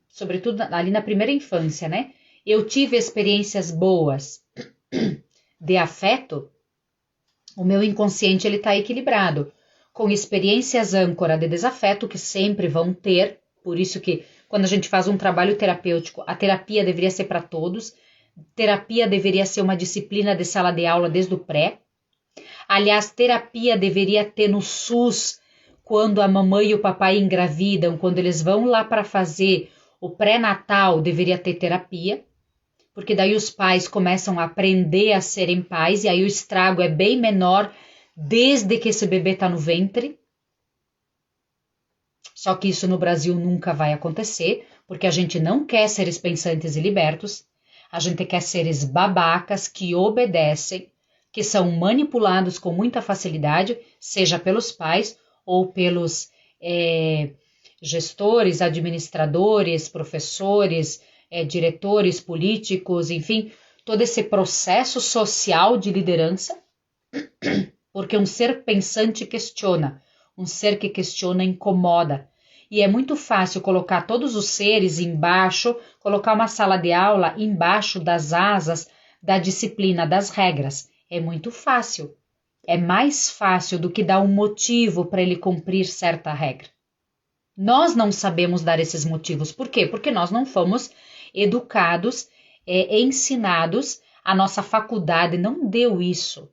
sobretudo ali na primeira infância, né, eu tive experiências boas de afeto, o meu inconsciente ele está equilibrado, com experiências âncora de desafeto que sempre vão ter. Por isso que quando a gente faz um trabalho terapêutico, a terapia deveria ser para todos. Terapia deveria ser uma disciplina de sala de aula desde o pré. Aliás, terapia deveria ter no SUS quando a mamãe e o papai engravidam, quando eles vão lá para fazer o pré-natal deveria ter terapia, porque daí os pais começam a aprender a serem pais e aí o estrago é bem menor desde que esse bebê está no ventre. Só que isso no Brasil nunca vai acontecer, porque a gente não quer seres pensantes e libertos, a gente quer seres babacas que obedecem, que são manipulados com muita facilidade, seja pelos pais ou pelos gestores, administradores, professores, diretores políticos, enfim, todo esse processo social de liderança, porque um ser pensante questiona, um ser que questiona incomoda. E é muito fácil colocar todos os seres embaixo, colocar uma sala de aula embaixo das asas da disciplina, das regras. É muito fácil. É mais fácil do que dar um motivo para ele cumprir certa regra. Nós não sabemos dar esses motivos. Por quê? Porque nós não fomos educados, ensinados, a nossa faculdade não deu isso.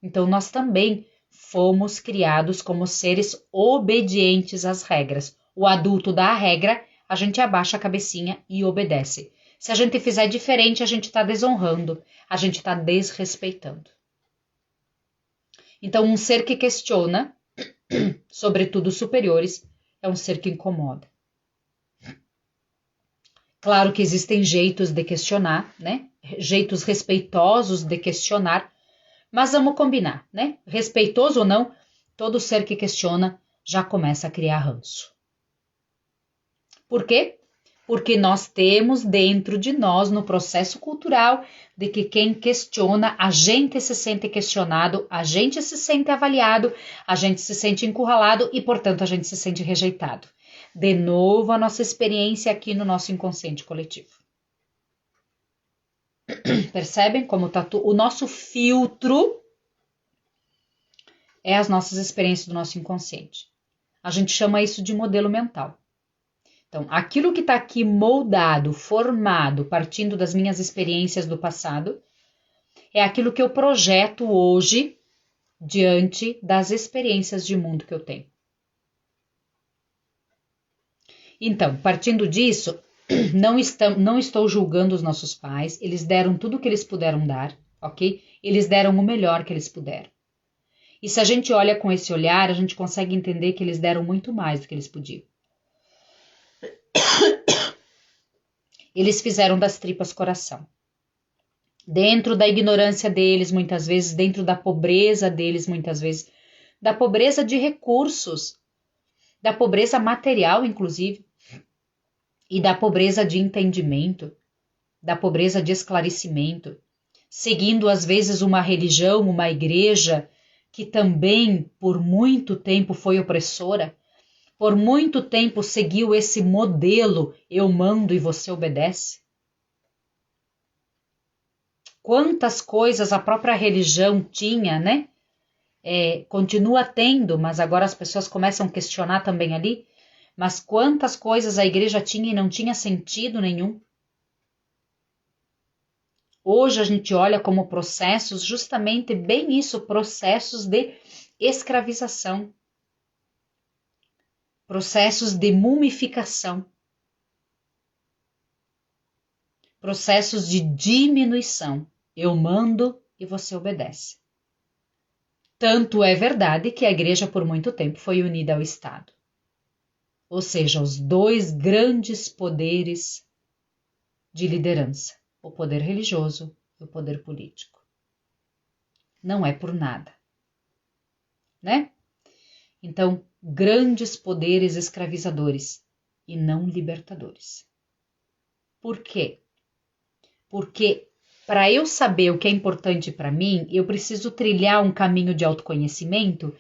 Então, nós também fomos criados como seres obedientes às regras. O adulto dá a regra, a gente abaixa a cabecinha e obedece. Se a gente fizer diferente, a gente está desonrando, a gente está desrespeitando. Então, um ser que questiona, sobretudo os superiores, é um ser que incomoda. Claro que existem jeitos de questionar, né? Jeitos respeitosos de questionar, mas vamos combinar, né? Respeitoso ou não, todo ser que questiona já começa a criar ranço. Por quê? Porque nós temos dentro de nós, no processo cultural, de que quem questiona, a gente se sente questionado, a gente se sente avaliado, a gente se sente encurralado e, portanto, a gente se sente rejeitado. De novo, a nossa experiência aqui no nosso inconsciente coletivo. Percebem como tá o nosso filtro é as nossas experiências do nosso inconsciente. A gente chama isso de modelo mental. Então, aquilo que está aqui moldado, formado, partindo das minhas experiências do passado, é aquilo que eu projeto hoje diante das experiências de mundo que eu tenho. Então, partindo disso, não estou julgando os nossos pais, eles deram tudo o que eles puderam dar, ok? Eles deram o melhor que eles puderam. E se a gente olha com esse olhar, a gente consegue entender que eles deram muito mais do que eles podiam. Eles fizeram das tripas coração. Dentro da ignorância deles, muitas vezes, dentro da pobreza deles, muitas vezes, da pobreza de recursos, da pobreza material, inclusive, e da pobreza de entendimento, da pobreza de esclarecimento, seguindo às vezes uma religião, uma igreja, que também por muito tempo foi opressora, por muito tempo seguiu esse modelo, eu mando e você obedece. Quantas coisas a própria religião tinha, né? Continua tendo, mas agora as pessoas começam a questionar também ali. Mas quantas coisas a igreja tinha e não tinha sentido nenhum. Hoje a gente olha como processos, justamente bem isso, processos de escravização. Processos de mumificação. Processos de diminuição. Eu mando e você obedece. Tanto é verdade que a igreja por muito tempo foi unida ao Estado. Ou seja, os dois grandes poderes de liderança, o poder religioso e o poder político. Não é por nada, né? Então, grandes poderes escravizadores e não libertadores. Por quê? Porque para eu saber o que é importante para mim, eu preciso trilhar um caminho de autoconhecimento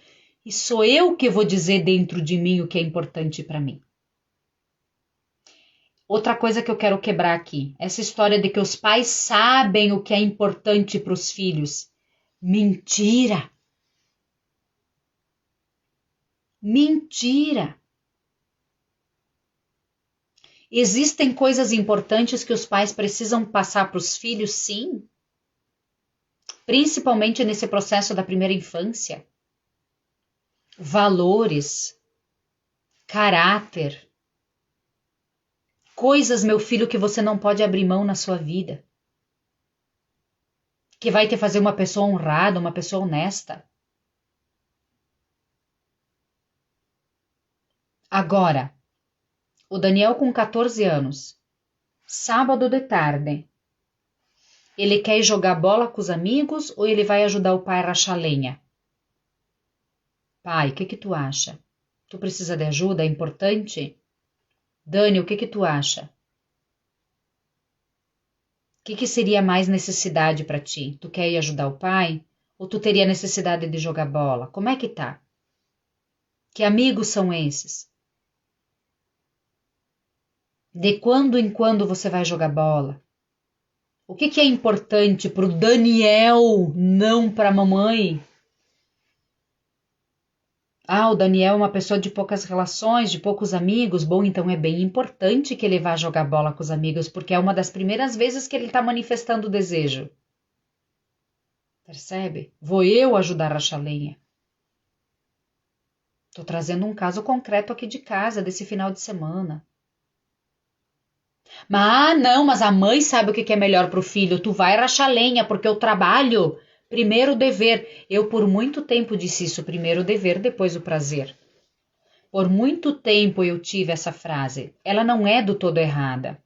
e sou eu que vou dizer dentro de mim o que é importante para mim. Outra coisa que eu quero quebrar aqui, essa história de que os pais sabem o que é importante para os filhos. Mentira! Mentira! Existem coisas importantes que os pais precisam passar para os filhos, sim. Principalmente nesse processo da primeira infância. Valores, caráter, coisas, meu filho, que você não pode abrir mão na sua vida, que vai te fazer uma pessoa honrada, uma pessoa honesta. Agora, o Daniel com 14 anos, sábado de tarde, ele quer ir jogar bola com os amigos ou ele vai ajudar o pai a rachar lenha? Pai, o que tu acha? Tu precisa de ajuda? É importante? Dani, o que tu acha? O que seria mais necessidade para ti? Tu quer ir ajudar o pai? Ou tu teria necessidade de jogar bola? Como é que tá? Que amigos são esses? De quando em quando você vai jogar bola? O que é importante pro Daniel, não pra mamãe? Ah, o Daniel é uma pessoa de poucas relações, de poucos amigos. Bom, então é bem importante que ele vá jogar bola com os amigos, porque é uma das primeiras vezes que ele está manifestando o desejo. Percebe? Vou eu ajudar a rachar lenha. Estou trazendo um caso concreto aqui de casa, desse final de semana. Mas não, mas a mãe sabe o que é melhor para o filho. Tu vai rachar lenha, porque eu trabalho. Primeiro o dever. Eu por muito tempo disse isso, primeiro o dever, depois o prazer. Por muito tempo eu tive essa frase. Ela não é do todo errada.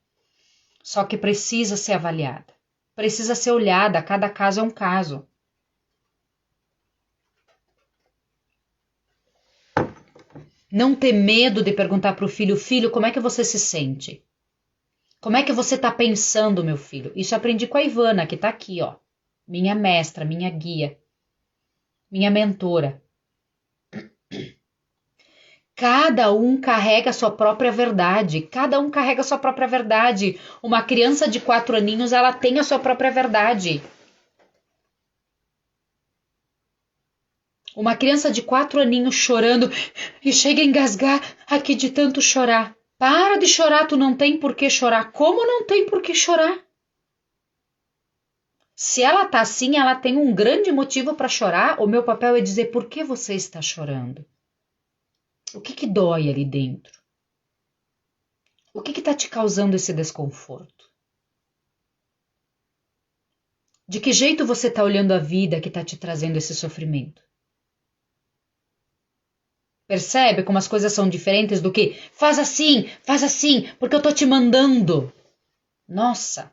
Só que precisa ser avaliada. Precisa ser olhada, cada caso é um caso. Não ter medo de perguntar para o filho, filho, como é que você se sente? Como é que você está pensando, meu filho? Isso eu aprendi com a Ivana, que está aqui, ó. Minha mestra, minha guia, minha mentora. Cada um carrega a sua própria verdade. Cada um carrega a sua própria verdade. Uma criança de 4 aninhos, ela tem a sua própria verdade. Uma criança de 4 aninhos chorando e chega a engasgar aqui de tanto chorar. Para de chorar, tu não tem por que chorar. Como não tem por que chorar? Se ela tá assim, ela tem um grande motivo para chorar. O meu papel é dizer por que você está chorando. O que dói ali dentro? O que está te causando esse desconforto? De que jeito você está olhando a vida que está te trazendo esse sofrimento? Percebe como as coisas são diferentes do que faz assim, porque eu tô te mandando. Nossa!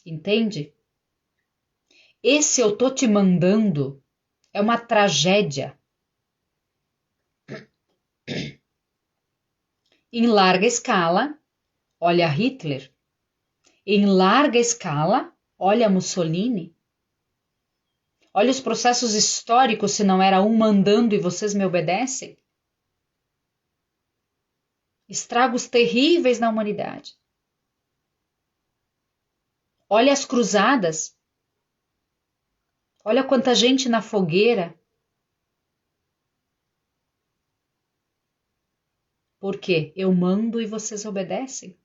Entende? Esse eu tô te mandando é uma tragédia. Em larga escala, olha Hitler. Em larga escala, olha Mussolini. Olha os processos históricos, se não era um mandando e vocês me obedecem. Estragos terríveis na humanidade. Olha as cruzadas. Olha quanta gente na fogueira. Por quê? Eu mando e vocês obedecem.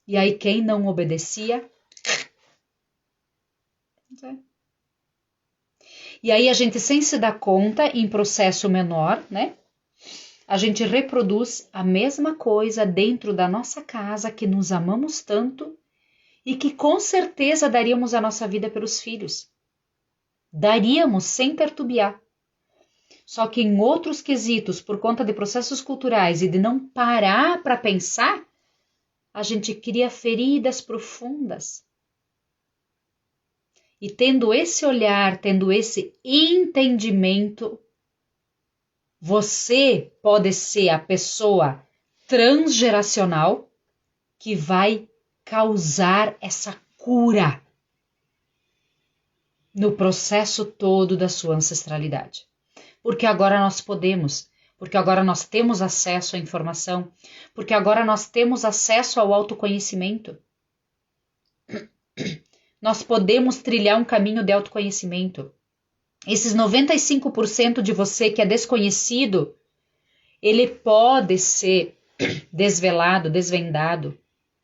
E aí quem não obedecia... E aí a gente, sem se dar conta, em processo menor, né? A gente reproduz a mesma coisa dentro da nossa casa, que nos amamos tanto e que com certeza daríamos a nossa vida pelos filhos. Daríamos sem perturbar. Só que em outros quesitos, por conta de processos culturais e de não parar para pensar, a gente cria feridas profundas. E tendo esse olhar, tendo esse entendimento, você pode ser a pessoa transgeracional que vai causar essa cura no processo todo da sua ancestralidade. Porque agora nós podemos, porque agora nós temos acesso à informação, porque agora nós temos acesso ao autoconhecimento. Nós podemos trilhar um caminho de autoconhecimento. Esses 95% de você que é desconhecido, ele pode ser desvelado, desvendado,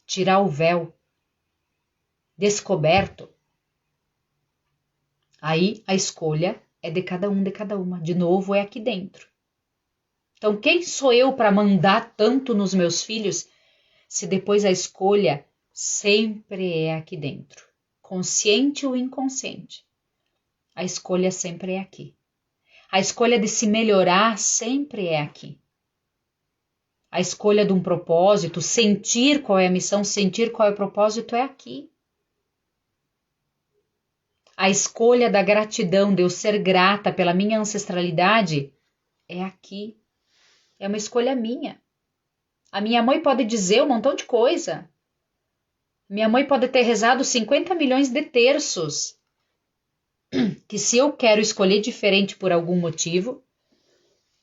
tirar o véu, descoberto. Aí a escolha é de cada um, de cada uma. De novo, é aqui dentro. Então, quem sou eu para mandar tanto nos meus filhos? se depois a escolha sempre é aqui dentro, consciente ou inconsciente. A escolha sempre é aqui. A escolha de se melhorar sempre é aqui. A escolha de um propósito, sentir qual é a missão, sentir qual é o propósito é aqui. A escolha da gratidão, de eu ser grata pela minha ancestralidade, é aqui. É uma escolha minha. A minha mãe pode dizer um montão de coisa. Minha mãe pode ter rezado 50 milhões de terços. Que se eu quero escolher diferente por algum motivo,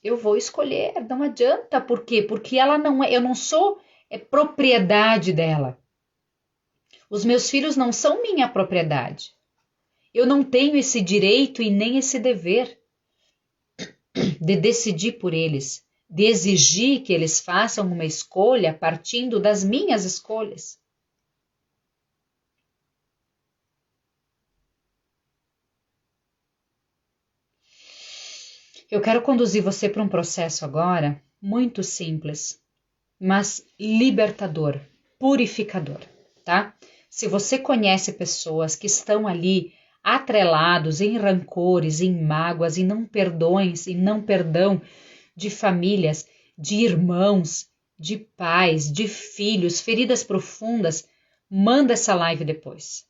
eu vou escolher, não adianta. Por quê? Porque ela não é, eu não sou propriedade dela. Os meus filhos não são minha propriedade. Eu não tenho esse direito e nem esse dever de decidir por eles, de exigir que eles façam uma escolha partindo das minhas escolhas. Eu quero conduzir você para um processo agora muito simples, mas libertador, purificador, tá? Se você conhece pessoas que estão ali atrelados em rancores, em mágoas, em não perdões, em não perdão de famílias, de irmãos, de pais, de filhos, feridas profundas, manda essa live depois.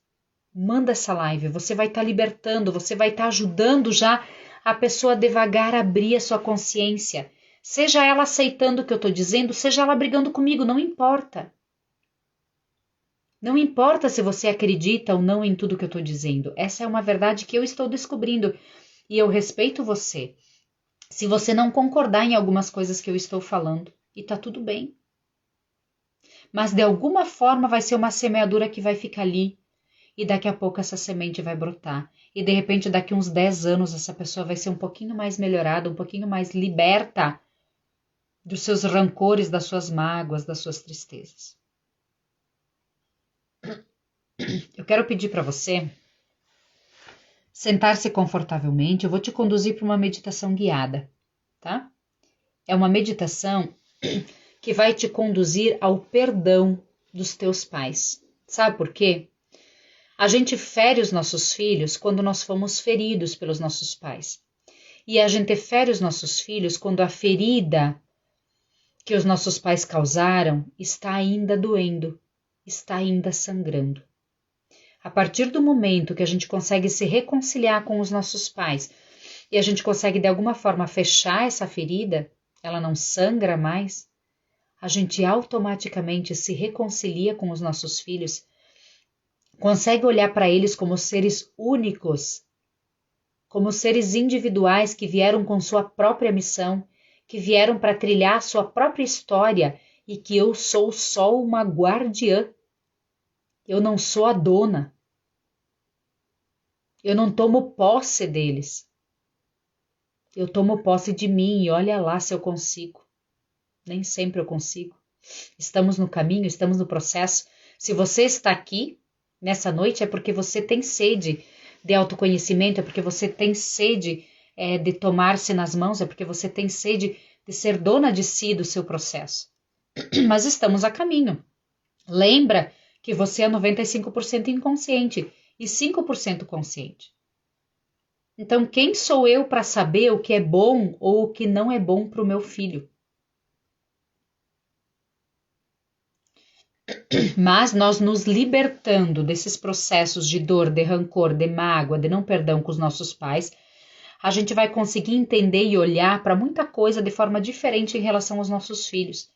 Manda essa live, você vai estar libertando, você vai estar ajudando já a pessoa devagar abrir a sua consciência. Seja ela aceitando o que eu estou dizendo, seja ela brigando comigo, não importa. Não importa se você acredita ou não em tudo que eu estou dizendo. Essa é uma verdade que eu estou descobrindo e eu respeito você. Se você não concordar em algumas coisas que eu estou falando, e tá tudo bem. Mas de alguma forma vai ser uma semeadura que vai ficar ali e daqui a pouco essa semente vai brotar. E de repente daqui uns 10 anos essa pessoa vai ser um pouquinho mais melhorada, um pouquinho mais liberta dos seus rancores, das suas mágoas, das suas tristezas. Eu quero pedir para você sentar-se confortavelmente. Eu vou te conduzir para uma meditação guiada, tá? É uma meditação que vai te conduzir ao perdão dos teus pais. Sabe por quê? A gente fere os nossos filhos quando nós fomos feridos pelos nossos pais. E a gente fere os nossos filhos quando a ferida que os nossos pais causaram está ainda doendo, está ainda sangrando. A partir do momento que a gente consegue se reconciliar com os nossos pais e a gente consegue de alguma forma fechar essa ferida, ela não sangra mais, a gente automaticamente se reconcilia com os nossos filhos, consegue olhar para eles como seres únicos, como seres individuais que vieram com sua própria missão, que vieram para trilhar sua própria história e que eu sou só uma guardiã. Eu não sou a dona. Eu não tomo posse deles. Eu tomo posse de mim e olha lá se eu consigo. Nem sempre eu consigo. Estamos no caminho, estamos no processo. Se você está aqui nessa noite é porque você tem sede de autoconhecimento, é porque você tem sede de tomar-se nas mãos, é porque você tem sede de ser dona de si do seu processo. Mas estamos a caminho. Lembra que você é 95% inconsciente e 5% consciente. Então, quem sou eu para saber o que é bom ou o que não é bom para o meu filho? Mas nós nos libertando desses processos de dor, de rancor, de mágoa, de não perdão com os nossos pais, a gente vai conseguir entender e olhar para muita coisa de forma diferente em relação aos nossos filhos.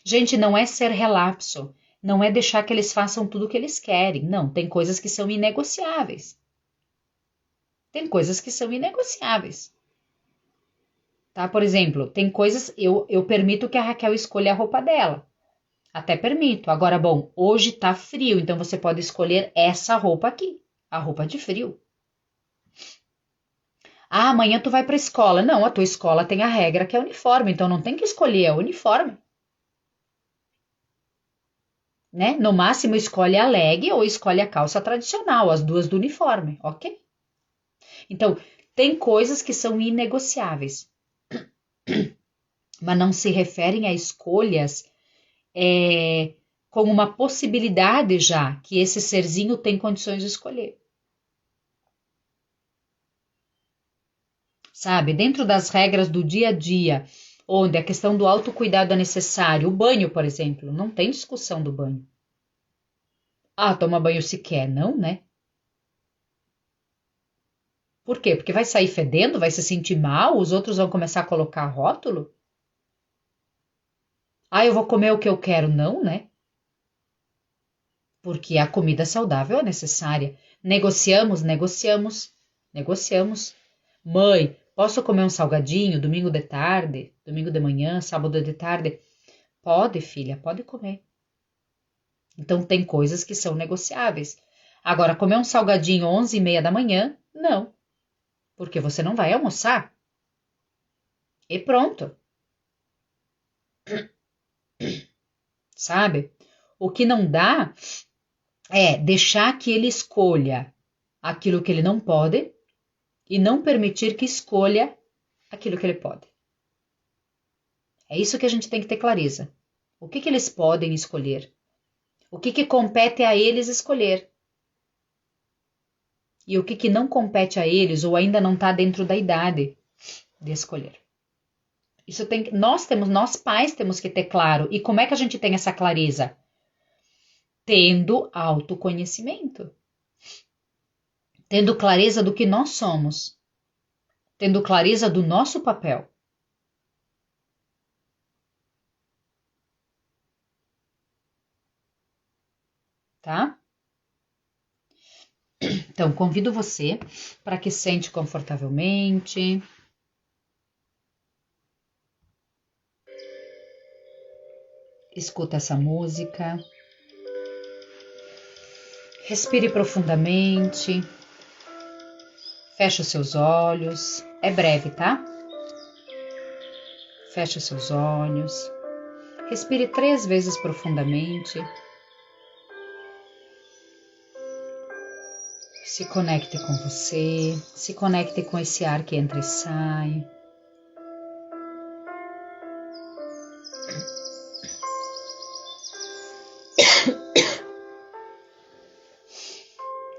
Gente, não é ser relapso, não é deixar que eles façam tudo o que eles querem. Não, tem coisas que são inegociáveis. Tem coisas que são inegociáveis. Tá? Por exemplo, tem coisas, eu permito que a Raquel escolha a roupa dela. Até permito. Agora, bom, hoje tá frio, então você pode escolher essa roupa aqui, a roupa de frio. Ah, amanhã tu vai pra escola. Não, a tua escola tem a regra que é uniforme, então não tem que escolher, é uniforme. Né? No máximo, escolhe a leg ou escolhe a calça tradicional, as duas do uniforme, ok? Então, tem coisas que são inegociáveis, mas não se referem a escolhas com uma possibilidade já que esse serzinho tem condições de escolher. Sabe, dentro das regras do dia a dia, onde a questão do autocuidado é necessário, o banho, por exemplo, não tem discussão do banho. Ah, toma banho se quer, não, né? Por quê? Porque vai sair fedendo, vai se sentir mal, os outros vão começar a colocar rótulo? Ah, eu vou comer o que eu quero, não, né? Porque a comida saudável é necessária. Negociamos. Mãe, posso comer um salgadinho domingo de tarde, domingo de manhã, sábado de tarde? Pode, filha, pode comer. Então tem coisas que são negociáveis. Agora, comer um salgadinho 11h30 da manhã, não. Porque você não vai almoçar. E pronto. Sabe? O que não dá é deixar que ele escolha aquilo que ele não pode e não permitir que escolha aquilo que ele pode. É isso que a gente tem que ter clareza. O que eles podem escolher? O que compete a eles escolher? E o que não compete a eles ou ainda não está dentro da idade de escolher? Isso tem, nós pais temos que ter claro. E como é que a gente tem essa clareza? Tendo autoconhecimento. Tendo clareza do que nós somos. Tendo clareza do nosso papel. Tá? Então, convido você para que sente confortavelmente. Escuta essa música. Respire profundamente. Feche os seus olhos. É breve, tá? Feche os seus olhos. Respire 3 vezes profundamente. Se conecte com você. Se conecte com esse ar que entra e sai.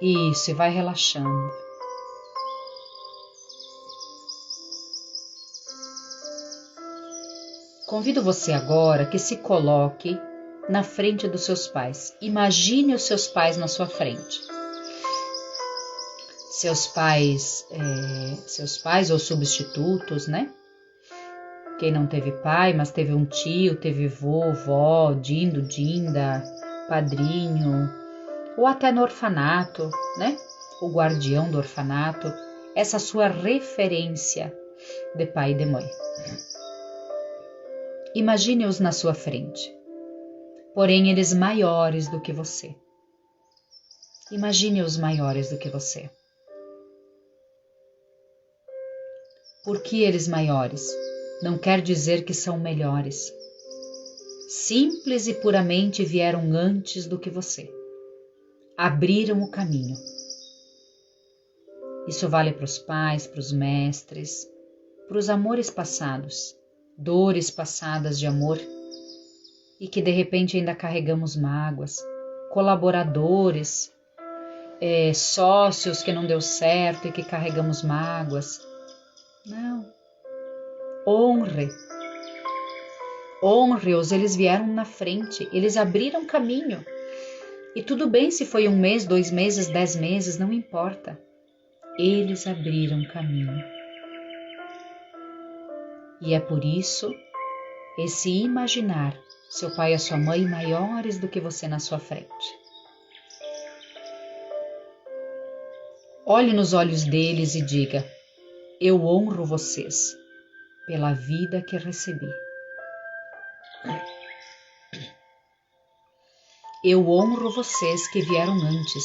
Isso, e vai relaxando. Convido você agora que se coloque na frente dos seus pais. Imagine os seus pais na sua frente. Seus pais ou substitutos, né? Quem não teve pai, mas teve um tio, teve vô, vó, dindo, dinda, padrinho, ou até no orfanato, né? O guardião do orfanato, essa sua referência de pai e de mãe. Imagine-os na sua frente, porém eles maiores do que você. Imagine-os maiores do que você. Por que eles maiores? Não quer dizer que são melhores. Simples e puramente vieram antes do que você. Abriram o caminho. Isso vale para os pais, para os mestres, para os amores passados, dores passadas de amor e que de repente ainda carregamos mágoas, colaboradores, sócios que não deu certo e que carregamos mágoas. Não. Honre-os, eles vieram na frente, eles abriram caminho. E tudo bem se foi 1 mês, 2 meses, 10 meses, não importa. Eles abriram caminho. E é por isso, esse imaginar seu pai e a sua mãe maiores do que você na sua frente. Olhe nos olhos deles e diga: eu honro vocês pela vida que recebi. Eu honro vocês que vieram antes.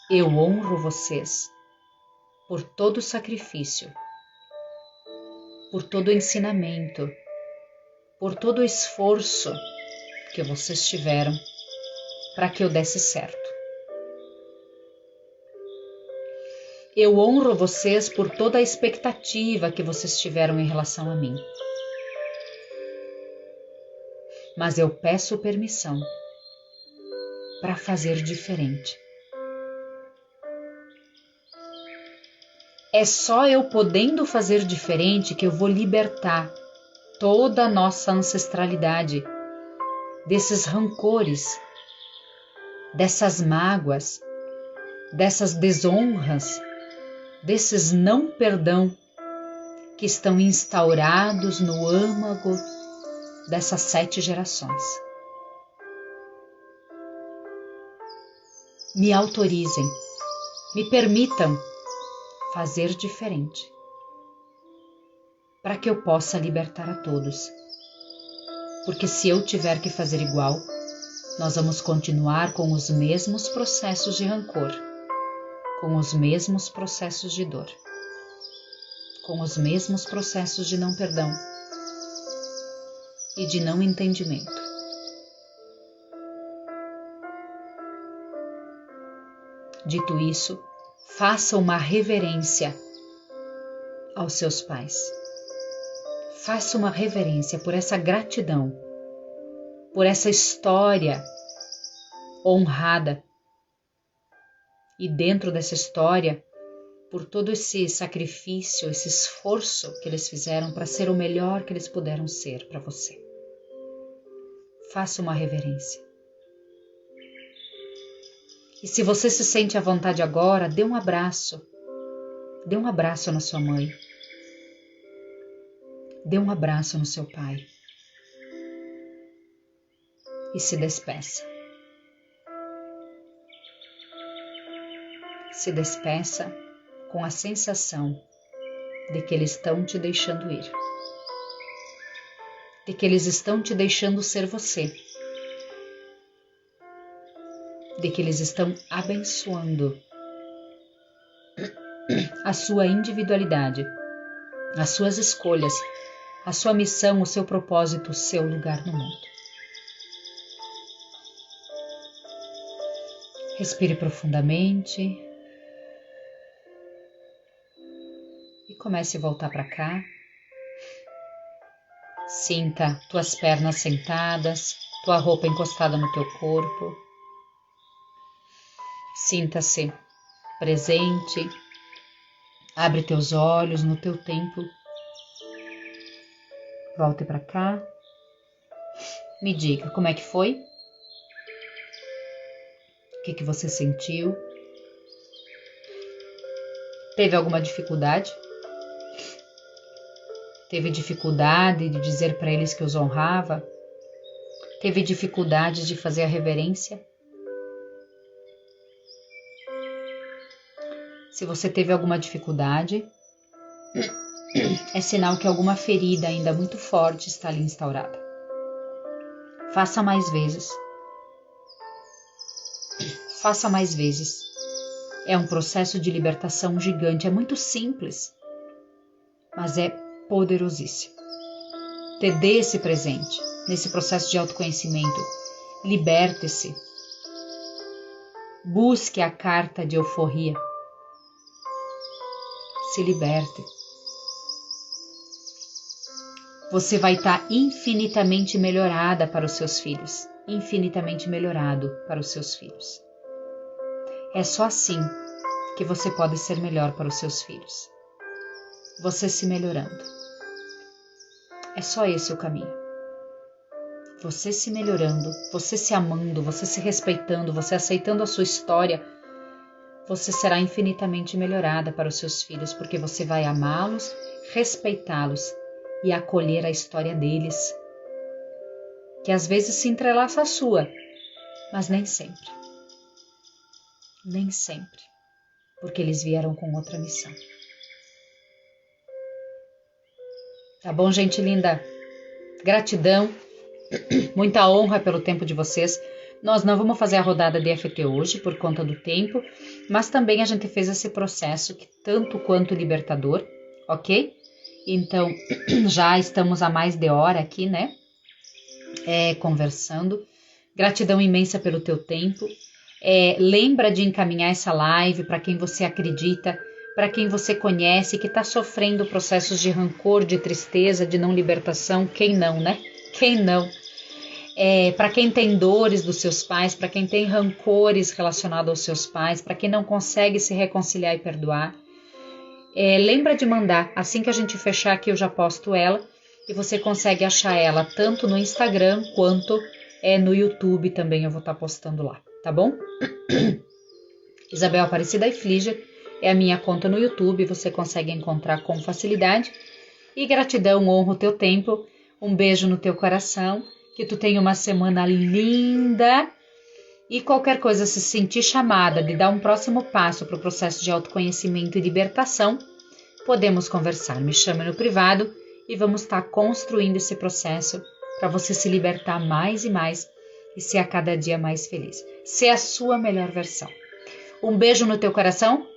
Eu honro vocês por todo o sacrifício, por todo o ensinamento, por todo o esforço que vocês tiveram para que eu desse certo. Eu honro vocês por toda a expectativa que vocês tiveram em relação a mim. mas eu peço permissão para fazer diferente. É só eu podendo fazer diferente que eu vou libertar toda a nossa ancestralidade desses rancores, dessas mágoas, dessas desonras, desses não perdão que estão instaurados no âmago dessas 7 gerações. Me autorizem, me permitam fazer diferente, para que eu possa libertar a todos. Porque se eu tiver que fazer igual, nós vamos continuar com os mesmos processos de rancor, com os mesmos processos de dor, com os mesmos processos de não perdão e de não entendimento. Dito isso, faça uma reverência aos seus pais. Faça uma reverência por essa gratidão, por essa história honrada. E dentro dessa história, por todo esse sacrifício, esse esforço que eles fizeram para ser o melhor que eles puderam ser para você. Faça uma reverência. E se você se sente à vontade agora, dê um abraço. Dê um abraço na sua mãe. Dê um abraço no seu pai. E se despeça. Se despeça com a sensação de que eles estão te deixando ir. De que eles estão te deixando ser você. De que eles estão abençoando a sua individualidade, as suas escolhas, a sua missão, o seu propósito, o seu lugar no mundo. Respire profundamente e comece a voltar para cá. Sinta tuas pernas sentadas, tua roupa encostada no teu corpo. Sinta-se presente. Abre teus olhos no teu tempo. Volte para cá. Me diga como é que foi? O que você sentiu? Teve alguma dificuldade? Teve dificuldade de dizer para eles que os honrava? Teve dificuldade de fazer a reverência? Se você teve alguma dificuldade, é sinal que alguma ferida ainda muito forte está ali instaurada. Faça mais vezes. Faça mais vezes. É um processo de libertação gigante, é muito simples, mas é poderosíssimo. Te dê esse presente, nesse processo de autoconhecimento. Liberte-se. Busque a carta de euforia. Se liberte. Você vai estar infinitamente melhorada para os seus filhos. Infinitamente melhorado para os seus filhos. É só assim que você pode ser melhor para os seus filhos. Você se melhorando. É só esse o caminho. Você se melhorando, você se amando, você se respeitando, você aceitando a sua história, você será infinitamente melhorada para os seus filhos, porque você vai amá-los, respeitá-los e acolher a história deles, que às vezes se entrelaça à sua, mas nem sempre. Nem sempre, porque eles vieram com outra missão. Tá bom, gente linda? Gratidão, muita honra pelo tempo de vocês. Nós não vamos fazer a rodada de EFT hoje por conta do tempo, mas também a gente fez esse processo que tanto quanto libertador, ok? Então, já estamos há mais de hora aqui, né? Conversando. Gratidão imensa pelo teu tempo. Lembra de encaminhar essa live para quem você acredita, para quem você conhece, que está sofrendo processos de rancor, de tristeza, de não libertação. Quem não, né? Quem não? Para quem tem dores dos seus pais, para quem tem rancores relacionados aos seus pais, para quem não consegue se reconciliar e perdoar. Lembra de mandar, assim que a gente fechar aqui eu já posto ela, e você consegue achar ela tanto no Instagram quanto no YouTube também, eu vou estar postando lá, tá bom? Isabel Aparecida Iflíger é a minha conta no YouTube, você consegue encontrar com facilidade. E gratidão, honro o teu tempo, um beijo no teu coração, que tu tenha uma semana linda. E qualquer coisa, se sentir chamada de dar um próximo passo para o processo de autoconhecimento e libertação, podemos conversar. Me chame no privado e vamos estar construindo esse processo para você se libertar mais e mais e ser a cada dia mais feliz. Ser a sua melhor versão. Um beijo no teu coração.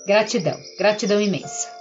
Gratidão, gratidão imensa.